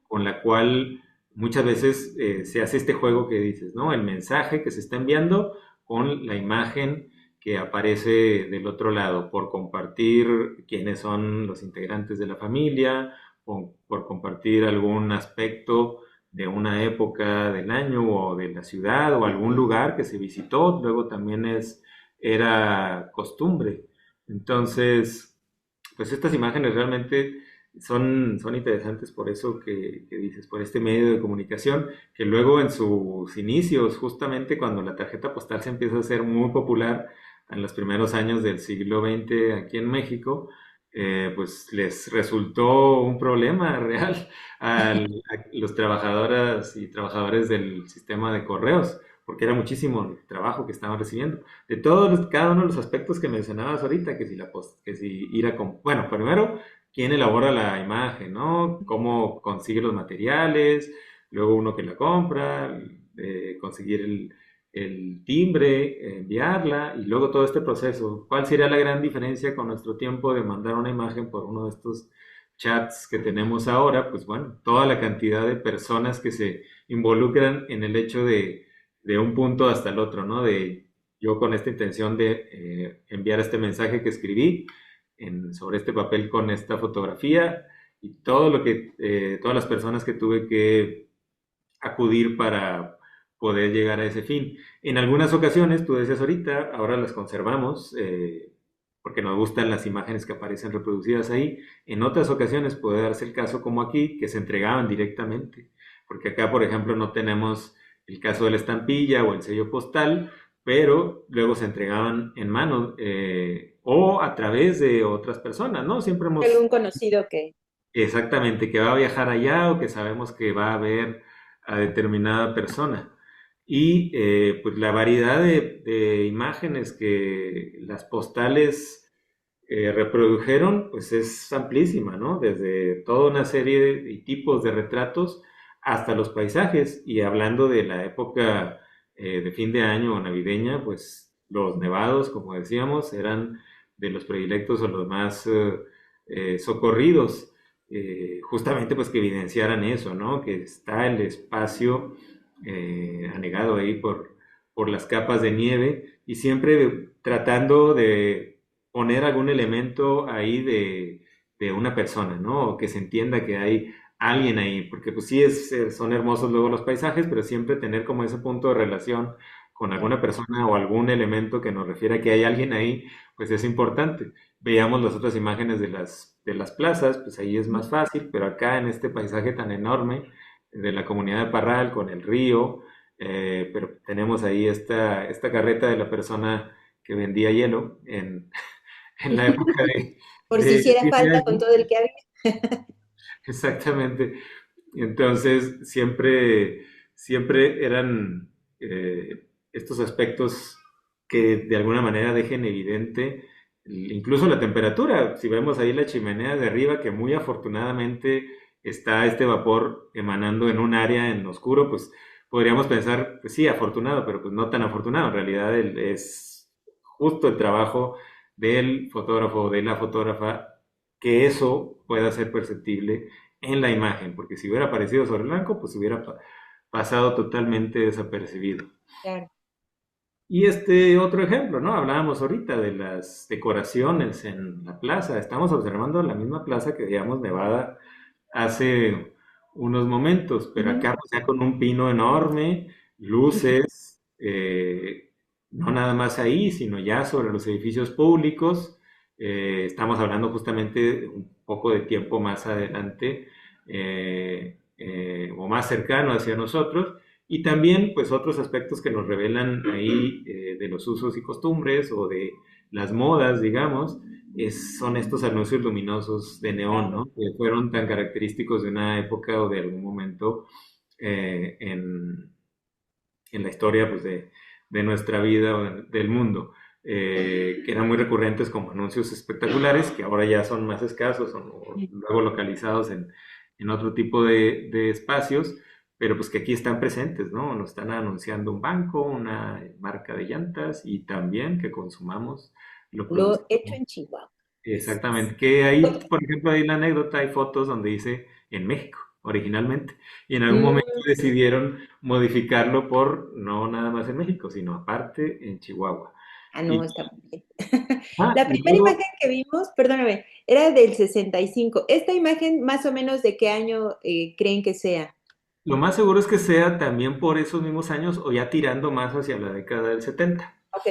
con la cual muchas veces se hace este juego que dices, ¿no? El mensaje que se está enviando con la imagen que aparece del otro lado, por compartir quiénes son los integrantes de la familia, por compartir algún aspecto de una época del año o de la ciudad o algún lugar que se visitó, luego también era costumbre. Entonces, pues estas imágenes realmente son interesantes por eso que dices, por este medio de comunicación, que luego en sus inicios, justamente cuando la tarjeta postal se empieza a hacer muy popular en los primeros años del siglo XX aquí en México, pues les resultó un problema real a los trabajadoras y trabajadores del sistema de correos, porque era muchísimo el trabajo que estaban recibiendo. De todos cada uno de los aspectos que mencionabas ahorita, que si que si ir a bueno, primero, quién elabora la imagen, ¿no? Cómo consigue los materiales, luego uno que la compra, conseguir el timbre, enviarla y luego todo este proceso. ¿Cuál sería la gran diferencia con nuestro tiempo de mandar una imagen por uno de estos chats que tenemos ahora? Pues bueno, toda la cantidad de personas que se involucran en el hecho de un punto hasta el otro, ¿no? De yo con esta intención de enviar este mensaje que escribí sobre este papel con esta fotografía y todo lo que, todas las personas que tuve que acudir para poder llegar a ese fin. En algunas ocasiones, tú decías ahorita, ahora las conservamos porque nos gustan las imágenes que aparecen reproducidas ahí. En otras ocasiones puede darse el caso como aquí, que se entregaban directamente, porque acá, por ejemplo, no tenemos el caso de la estampilla o el sello postal, pero luego se entregaban en mano o a través de otras personas, ¿no? Siempre hemos Algún conocido que... exactamente, que va a viajar allá o que sabemos que va a ver a determinada persona. Y pues la variedad de imágenes que las postales reprodujeron, pues es amplísima, ¿no? Desde toda una serie y tipos de retratos hasta los paisajes. Y hablando de la época de fin de año o navideña, pues los nevados, como decíamos, eran de los predilectos o los más socorridos, justamente pues que evidenciaran eso, ¿no? Que está el espacio anegado ahí por las capas de nieve y siempre tratando de poner algún elemento ahí de una persona, ¿no? O que se entienda que hay alguien ahí, porque pues sí son hermosos luego los paisajes, pero siempre tener como ese punto de relación con alguna persona o algún elemento que nos refiera a que hay alguien ahí, pues es importante. Veíamos las otras imágenes de las plazas, pues ahí es más fácil, pero acá en este paisaje tan enorme de la comunidad de Parral con el río, pero tenemos ahí esta carreta de la persona que vendía hielo en la época Por si hiciera fin de falta con año. todo el que había. Exactamente. Entonces, siempre eran estos aspectos que de alguna manera dejen evidente incluso la temperatura. Si vemos ahí la chimenea de arriba, que muy afortunadamente está este vapor emanando en un área en oscuro, pues podríamos pensar, pues sí, afortunado, pero pues no tan afortunado. En realidad es justo el trabajo del fotógrafo o de la fotógrafa que eso pueda ser perceptible en la imagen, porque si hubiera aparecido sobre blanco, pues hubiera pasado totalmente desapercibido. Claro. Y este otro ejemplo, ¿no? Hablábamos ahorita de las decoraciones en la plaza. Estamos observando la misma plaza que veíamos nevada hace unos momentos, pero Ujú. acá pues ya con un pino enorme, luces, no nada más ahí, sino ya sobre los edificios públicos. Estamos hablando justamente un poco de tiempo más adelante o más cercano hacia nosotros. Y también, pues, otros aspectos que nos revelan ahí de los usos y costumbres o de las modas, digamos, son estos anuncios luminosos de neón, ¿no? Que fueron tan característicos de una época o de algún momento eh, en, en la historia, pues, de nuestra vida o del mundo, que eran muy recurrentes como anuncios espectaculares, que ahora ya son más escasos o luego localizados en otro tipo de espacios, pero pues que aquí están presentes, ¿no? Nos están anunciando un banco, una marca de llantas y también que consumamos lo Lo hecho producido. en Chihuahua. Exactamente, que ahí, por ejemplo, ahí la anécdota, hay fotos donde dice en México originalmente, y en algún momento Mm, decidieron modificarlo por no nada más en México, sino aparte en Chihuahua. ah, no, Y, está muy bien. La y primera luego, imagen que vimos, perdóname, era del 65. ¿Esta imagen más o menos de qué año creen que sea? lo más seguro es que sea también por esos mismos años o ya tirando más hacia la década del 70. Ok.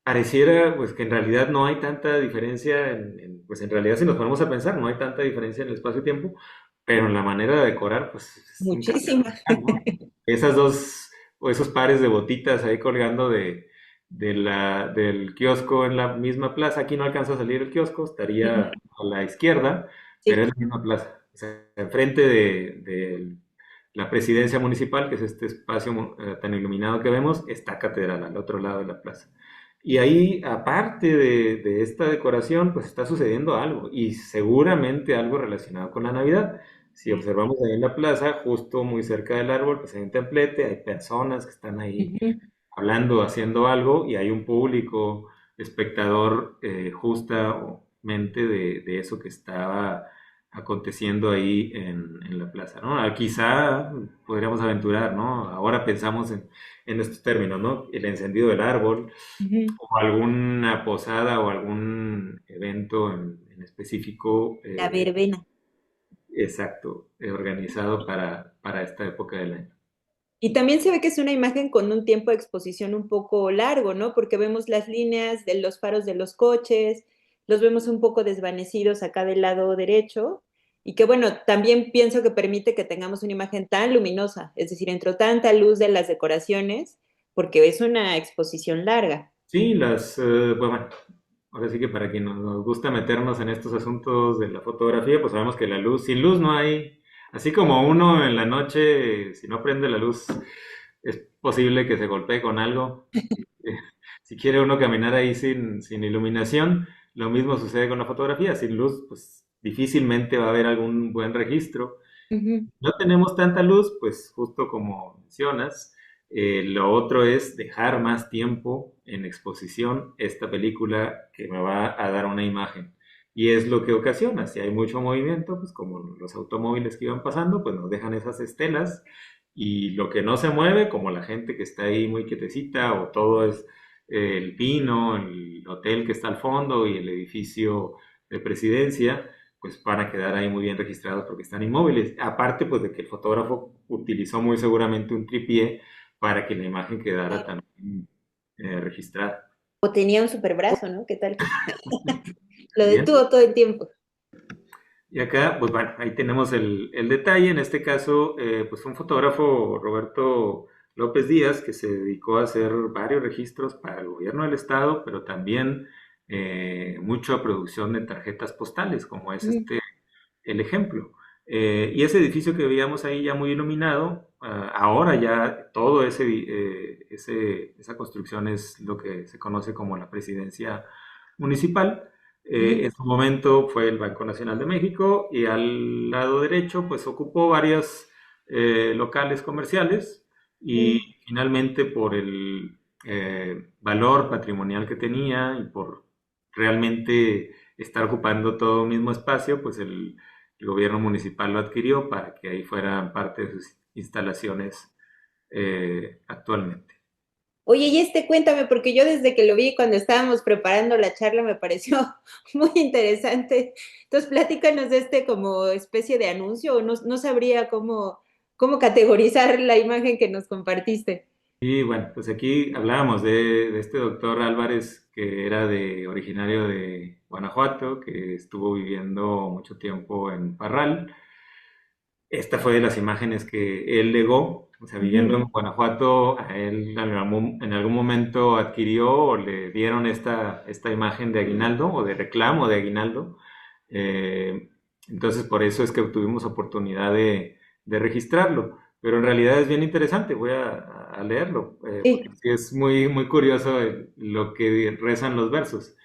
Pareciera pues que en realidad no hay tanta diferencia, pues en realidad si nos ponemos a pensar, no hay tanta diferencia en el espacio-tiempo, pero en la manera de decorar pues es un cambio Muchísima. radical, ¿no? Esas dos o esos pares de botitas ahí colgando del kiosco en la misma plaza, aquí no alcanza a salir el kiosco, estaría Ujú. a la izquierda, pero Sí. es la misma plaza, o sea, enfrente del la presidencia municipal, que es este espacio tan iluminado que vemos, está Catedral al otro lado de la plaza. Y ahí, aparte de esta decoración, pues está sucediendo algo y seguramente algo relacionado con la Navidad. Si observamos ahí en la plaza, justo muy cerca del árbol, pues hay un templete, hay personas que están ahí Ujú. hablando, haciendo algo y hay un público espectador justamente de eso que estaba aconteciendo ahí en la plaza, ¿no? Quizá podríamos aventurar, ¿no? Ahora pensamos en estos términos, ¿no? El encendido del árbol Ujú. o alguna posada o algún evento en específico, La verbena. exacto, organizado para esta época del año. Y también se ve que es una imagen con un tiempo de exposición un poco largo, ¿no? Porque vemos las líneas de los faros de los coches, los vemos un poco desvanecidos acá del lado derecho, y que bueno, también pienso que permite que tengamos una imagen tan luminosa, es decir, entró tanta luz de las decoraciones, porque es una exposición larga. Sí, pues bueno, ahora sí que para quien nos gusta meternos en estos asuntos de la fotografía, pues sabemos que la luz, sin luz no hay, así como uno en la noche, si no prende la luz, es posible que se golpee con algo. Eh, Si quiere uno caminar ahí sin iluminación, lo mismo sucede con la fotografía, sin luz, pues difícilmente va a haber algún buen registro. Ujú. No tenemos tanta luz, pues justo como mencionas, lo otro es dejar más tiempo en exposición esta película que me va a dar una imagen. Y es lo que ocasiona, si hay mucho movimiento, pues como los automóviles que iban pasando, pues nos dejan esas estelas y lo que no se mueve, como la gente que está ahí muy quietecita o todo es el pino, el hotel que está al fondo y el edificio de presidencia, pues van a quedar ahí muy bien registrados porque están inmóviles. Aparte, pues de que el fotógrafo utilizó muy seguramente un tripié para que la imagen quedara Claro. también registrada. O tenía un super brazo, ¿no? ¿Qué tal? Lo Bien. detuvo todo el tiempo. Y acá, pues bueno, ahí tenemos el detalle. En este caso, pues fue un fotógrafo, Roberto López Díaz, que se dedicó a hacer varios registros para el gobierno del estado, pero también mucho a producción de tarjetas postales, como es Ujú. el ejemplo. Y ese edificio que veíamos ahí ya muy iluminado, ahora ya todo esa construcción es lo que se conoce como la presidencia municipal. Ujú. En su momento fue el Banco Nacional de México y al lado derecho pues ocupó varios locales comerciales y Ujú. finalmente por el valor patrimonial que tenía y por realmente estar ocupando todo el mismo espacio, pues el gobierno municipal lo adquirió para que ahí fueran parte de sus instalaciones actualmente. Oye, y cuéntame, porque yo desde que lo vi cuando estábamos preparando la charla me pareció muy interesante. Entonces, platícanos de como especie de anuncio, o no, no sabría cómo categorizar la imagen que nos compartiste. Y bueno, pues aquí hablábamos de este doctor Álvarez, que era originario de Guanajuato, que estuvo viviendo mucho tiempo en Parral. Esta fue de las imágenes que él legó, o sea, viviendo Ujú. en Guanajuato, a él en algún momento adquirió o le dieron esta imagen de aguinaldo o de reclamo de aguinaldo. Eh, entonces, por eso es que tuvimos oportunidad de registrarlo. Pero en realidad es bien interesante, voy a leerlo, porque Sí. sí es muy, muy curioso lo que rezan los versos.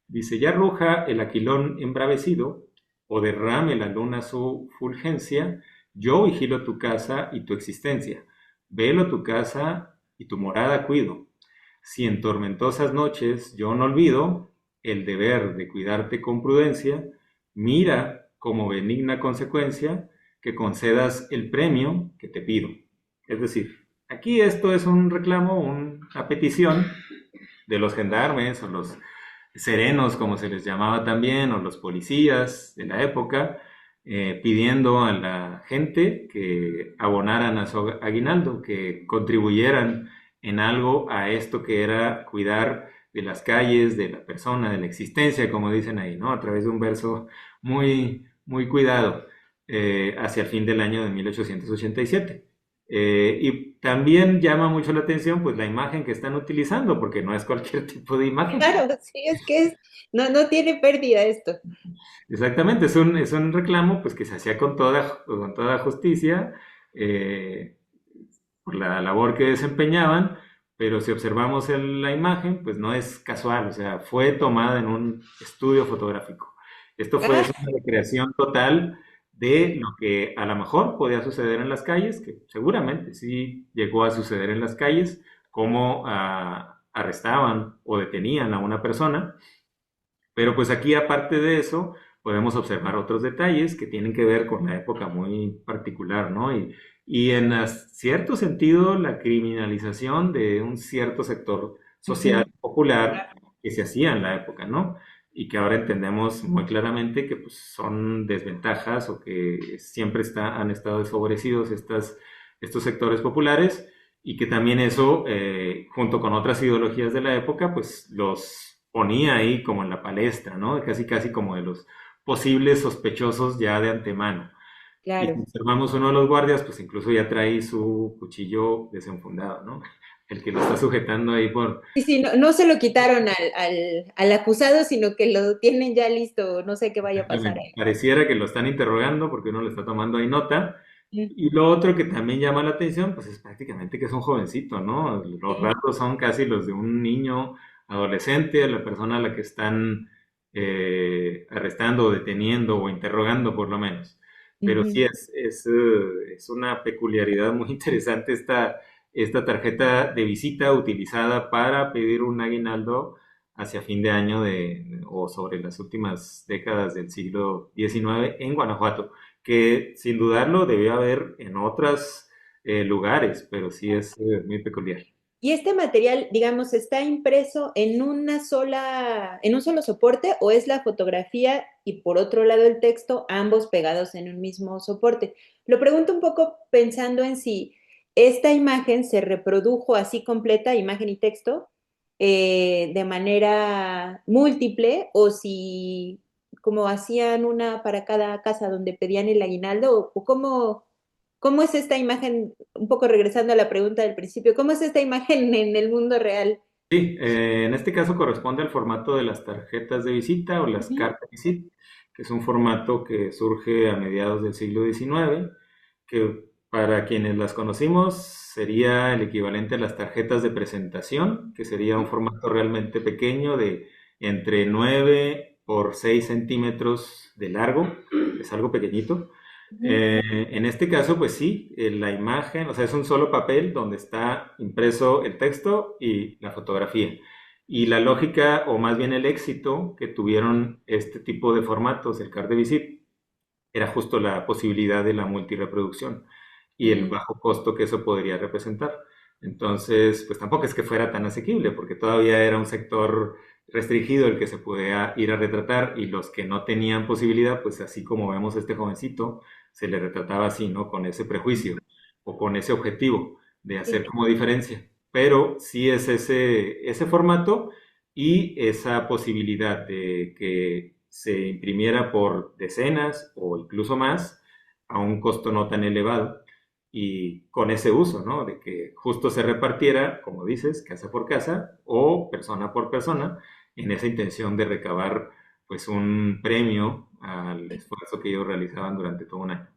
Dice, ya ruja el aquilón embravecido, o derrame la luna su fulgencia, yo vigilo tu casa y tu existencia, velo tu casa y tu morada cuido. Si en tormentosas noches yo no olvido el deber de cuidarte con prudencia, mira como benigna consecuencia que concedas el premio que te pido. Es decir, aquí esto es un reclamo, una petición de los gendarmes o los serenos, como se les llamaba también, o los policías de la época, pidiendo a la gente que abonaran a su aguinaldo, que contribuyeran en algo a esto que era cuidar de las calles, de la persona, de la existencia, como dicen ahí, ¿no? A través de un verso muy, muy cuidado, hacia el fin del año de 1887. Y también llama mucho la atención pues la imagen que están utilizando, porque no es cualquier tipo de imagen. Claro, sí, no, no tiene pérdida esto. Exactamente, es un reclamo pues que se hacía con toda justicia, eh, por la labor que desempeñaban, pero si observamos la imagen, pues no es casual, o sea, fue tomada en un estudio fotográfico. Esto fue Ah, es una recreación total de lo que a lo mejor podía suceder en las calles, que seguramente sí llegó a suceder en las calles, cómo arrestaban o detenían a una persona, pero pues aquí aparte de eso podemos observar otros detalles que tienen que ver con la época muy particular, ¿no? Y en cierto sentido la criminalización de un cierto sector social ujú, popular claro. que se hacía en la época, ¿no? Y que ahora entendemos muy claramente que pues, son desventajas o que siempre han estado desfavorecidos estos sectores populares y que también eso, junto con otras ideologías de la época, pues los ponía ahí como en la palestra, ¿no? Casi casi como de los posibles sospechosos ya de antemano. Y si Claro. observamos uno de los guardias, pues incluso ya trae su cuchillo desenfundado, ¿no? El que lo está sujetando ahí por... Sí, sí, no, no se lo quitaron al acusado, sino que lo tienen ya listo, no sé qué vaya a pasar Exactamente. ahí. Pareciera que lo están interrogando porque uno le está tomando ahí nota. Mm, Y lo otro que también llama la atención, pues es prácticamente que es un jovencito, ¿no? Los sí, rasgos son casi los de un niño adolescente, la persona a la que están arrestando o deteniendo o interrogando por lo menos. Pero ujú. sí es una peculiaridad muy interesante esta tarjeta de visita utilizada para pedir un aguinaldo hacia fin de año o sobre las últimas décadas del siglo XIX en Guanajuato, que sin dudarlo debió haber en otros lugares, pero sí es muy peculiar. ¿Y este material, digamos, está impreso en una sola, en un solo soporte o es la fotografía y por otro lado el texto, ambos pegados en un mismo soporte? Lo pregunto un poco pensando en si esta imagen se reprodujo así completa, imagen y texto, de manera múltiple o si como hacían una para cada casa donde pedían el aguinaldo o cómo, cómo es esta imagen un poco regresando a la pregunta del principio, ¿cómo es esta imagen en el mundo real? Sí, en este caso corresponde al formato de las tarjetas de visita o las Ujú, cartas visit, que es un formato que surge a mediados del siglo XIX, que para quienes las conocimos sería el equivalente a las tarjetas de presentación, que sería un formato realmente pequeño de entre 9 por 6 centímetros de largo, es algo pequeñito. ujú. En este caso, pues sí, la imagen, o sea, es un solo papel donde está impreso el texto y la fotografía. Y la lógica, o más bien el éxito que tuvieron este tipo de formatos, el card de visit, era justo la posibilidad de la multireproducción y el Mm, bajo costo que eso podría representar. Entonces, pues tampoco es que fuera tan asequible, porque todavía era un sector restringido el que se podía ir a retratar y los que no tenían posibilidad, pues así como vemos a este jovencito, se le retrataba así, ¿no? Con ese prejuicio o con ese objetivo de hacer sí. como diferencia. Pero sí es ese formato y esa posibilidad de que se imprimiera por decenas o incluso más a un costo no tan elevado y con ese uso, ¿no? De que justo se repartiera, como dices, casa por casa o persona por persona en esa intención de recabar pues un premio al esfuerzo que ellos realizaban durante todo un año.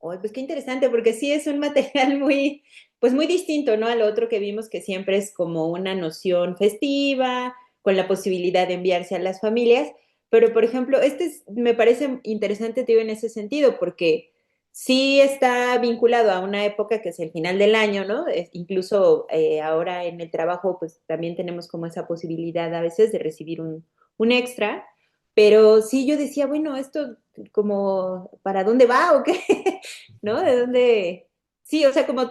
Ay, pues qué interesante, porque sí es un material muy, pues muy distinto, ¿no? Al otro que vimos que siempre es como una noción festiva, con la posibilidad de enviarse a las familias. Pero, por ejemplo, me parece interesante, te digo, en ese sentido, porque sí está vinculado a una época que es el final del año, ¿no? Incluso ahora en el trabajo, pues también tenemos como esa posibilidad a veces de recibir un extra. Pero sí yo decía, bueno, esto como, ¿para dónde va o qué? ¿No? ¿De dónde? Sí, o sea, como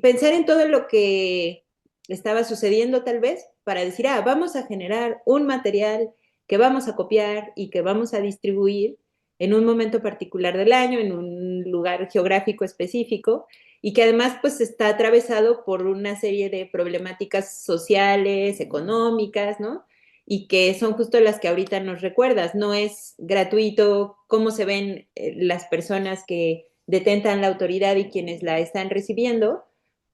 pensar en todo lo que estaba sucediendo tal vez para decir, ah, vamos a generar un material que vamos a copiar y que vamos a distribuir en un momento particular del año, en un lugar geográfico específico, y que además pues está atravesado por una serie de problemáticas sociales, económicas, ¿no? Y que son justo las que ahorita nos recuerdas. No es gratuito cómo se ven las personas que detentan la autoridad y quienes la están recibiendo,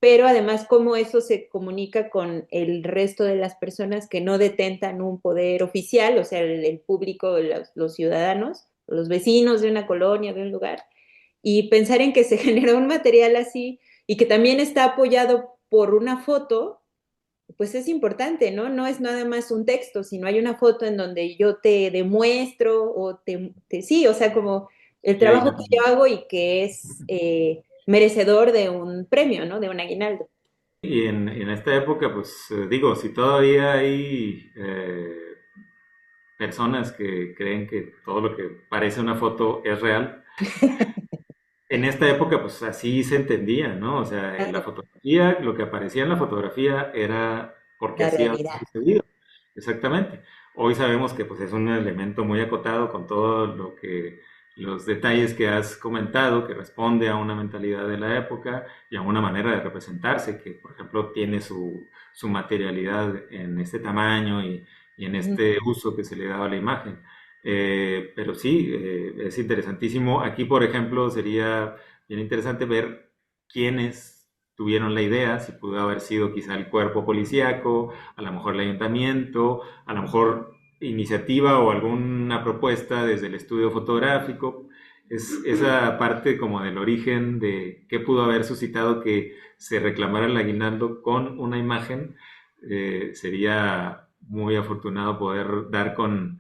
pero además cómo eso se comunica con el resto de las personas que no detentan un poder oficial, o sea, el público, los ciudadanos, los vecinos de una colonia, de un lugar, y pensar en que se generó un material así y que también está apoyado por una foto, pues es importante, ¿no? No es nada más un texto, sino hay una foto en donde yo te demuestro o sí, o sea, como el Y ahí trabajo que yo hago y que es merecedor de un premio, ¿no? De un aguinaldo. y en esta época, pues digo, si todavía hay personas que creen que todo lo que parece una foto es real, en esta época, pues así se entendía, ¿no? O sea, la Claro, fotografía, lo que aparecía en la fotografía era porque la así había realidad. sucedido. Exactamente. Hoy sabemos que pues es un elemento muy acotado con todo lo que los detalles que has comentado, que responde a una mentalidad de la época y a una manera de representarse, que por ejemplo tiene su materialidad en este tamaño y en Ujú. este uso que se le daba a la imagen. Pero sí, es interesantísimo. Aquí, por ejemplo, sería bien interesante ver quiénes tuvieron la idea, si pudo haber sido quizá el cuerpo policíaco, a lo mejor el ayuntamiento, a lo mejor iniciativa o alguna propuesta desde el estudio fotográfico. Es esa parte como del origen de qué pudo haber suscitado que se reclamara el aguinaldo con una imagen. Sería muy afortunado poder dar con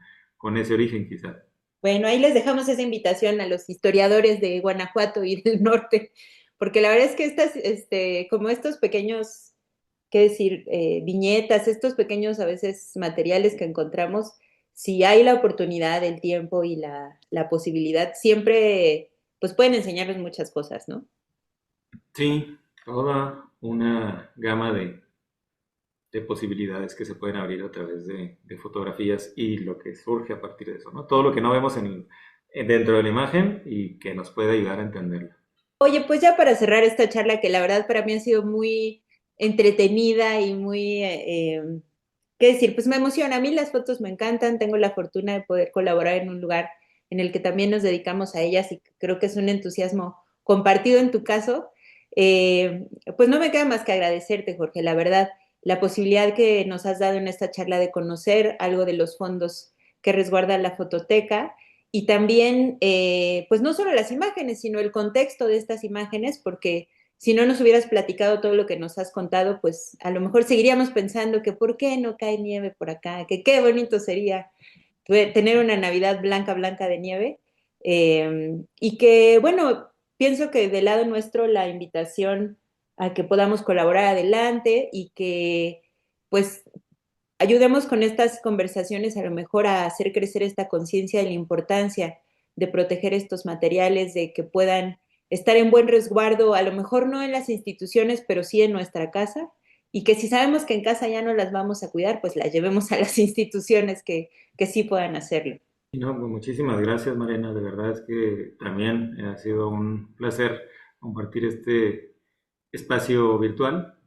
ese origen quizá. Bueno, ahí les dejamos esa invitación a los historiadores de Guanajuato y del norte, porque la verdad es que estas, como estos pequeños, qué decir, viñetas, estos pequeños a veces materiales que encontramos, si hay la oportunidad, el tiempo y la posibilidad, siempre pues pueden enseñarnos muchas cosas, ¿no? Sí, toda una gama de posibilidades que se pueden abrir a través de fotografías y lo que surge a partir de eso, ¿no? Todo lo que no vemos dentro de la imagen y que nos puede ayudar a entenderla. Oye, pues ya para cerrar esta charla, que la verdad para mí ha sido muy entretenida y muy, ¿qué decir? Pues me emociona. A mí las fotos me encantan. Tengo la fortuna de poder colaborar en un lugar en el que también nos dedicamos a ellas y creo que es un entusiasmo compartido en tu caso. Pues no me queda más que agradecerte, Jorge, la verdad, la posibilidad que nos has dado en esta charla de conocer algo de los fondos que resguarda la fototeca y también, pues no solo las imágenes, sino el contexto de estas imágenes, porque si no nos hubieras platicado todo lo que nos has contado, pues a lo mejor seguiríamos pensando que por qué no cae nieve por acá, que qué bonito sería tener una Navidad blanca, blanca de nieve. Y que, bueno, pienso que del lado nuestro la invitación a que podamos colaborar adelante y que, pues, ayudemos con estas conversaciones a lo mejor a hacer crecer esta conciencia de la importancia de proteger estos materiales, de que puedan estar en buen resguardo, a lo mejor no en las instituciones, pero sí en nuestra casa, y que si sabemos que en casa ya no las vamos a cuidar, pues las llevemos a las instituciones que sí puedan hacerlo. Y no, pues muchísimas gracias, Mariana. De verdad es que también ha sido un placer compartir este espacio virtual.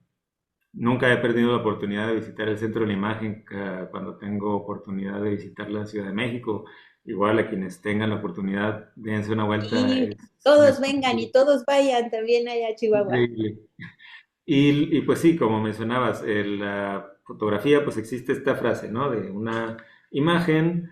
Nunca he perdido la oportunidad de visitar el Centro de la Imagen cuando tengo oportunidad de visitar la Ciudad de México. Igual a quienes tengan la oportunidad, dense una vuelta. Y Es un todos vengan y espacio todos vayan también allá a Chihuahua. increíble. Y pues sí, como mencionabas, la fotografía, pues existe esta frase, ¿no? De una imagen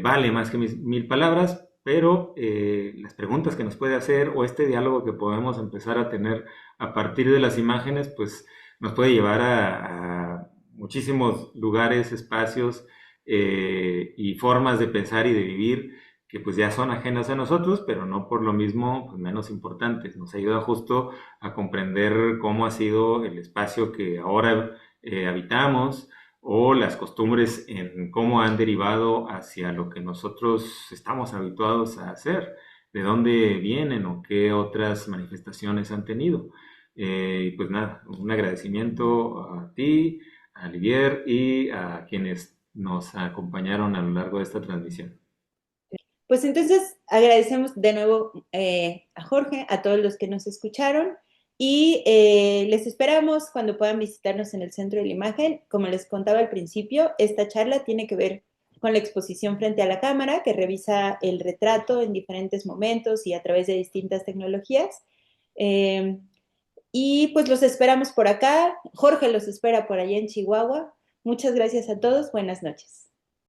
vale más que mil palabras, pero las preguntas que nos puede hacer o este diálogo que podemos empezar a tener a partir de las imágenes, pues nos puede llevar a muchísimos lugares, espacios y formas de pensar y de vivir que pues ya son ajenas a nosotros, pero no por lo mismo pues, menos importantes. Nos ayuda justo a comprender cómo ha sido el espacio que ahora habitamos o las costumbres en cómo han derivado hacia lo que nosotros estamos habituados a hacer, de dónde vienen o qué otras manifestaciones han tenido. Y pues nada, un agradecimiento a ti, a Olivier y a quienes nos acompañaron a lo largo de esta transmisión. Pues entonces agradecemos de nuevo a Jorge, a todos los que nos escucharon y les esperamos cuando puedan visitarnos en el Centro de la Imagen. Como les contaba al principio, esta charla tiene que ver con la exposición frente a la cámara, que revisa el retrato en diferentes momentos y a través de distintas tecnologías. Eh, y pues los esperamos por acá. Jorge los espera por allá en Chihuahua. Muchas gracias a todos. Buenas noches.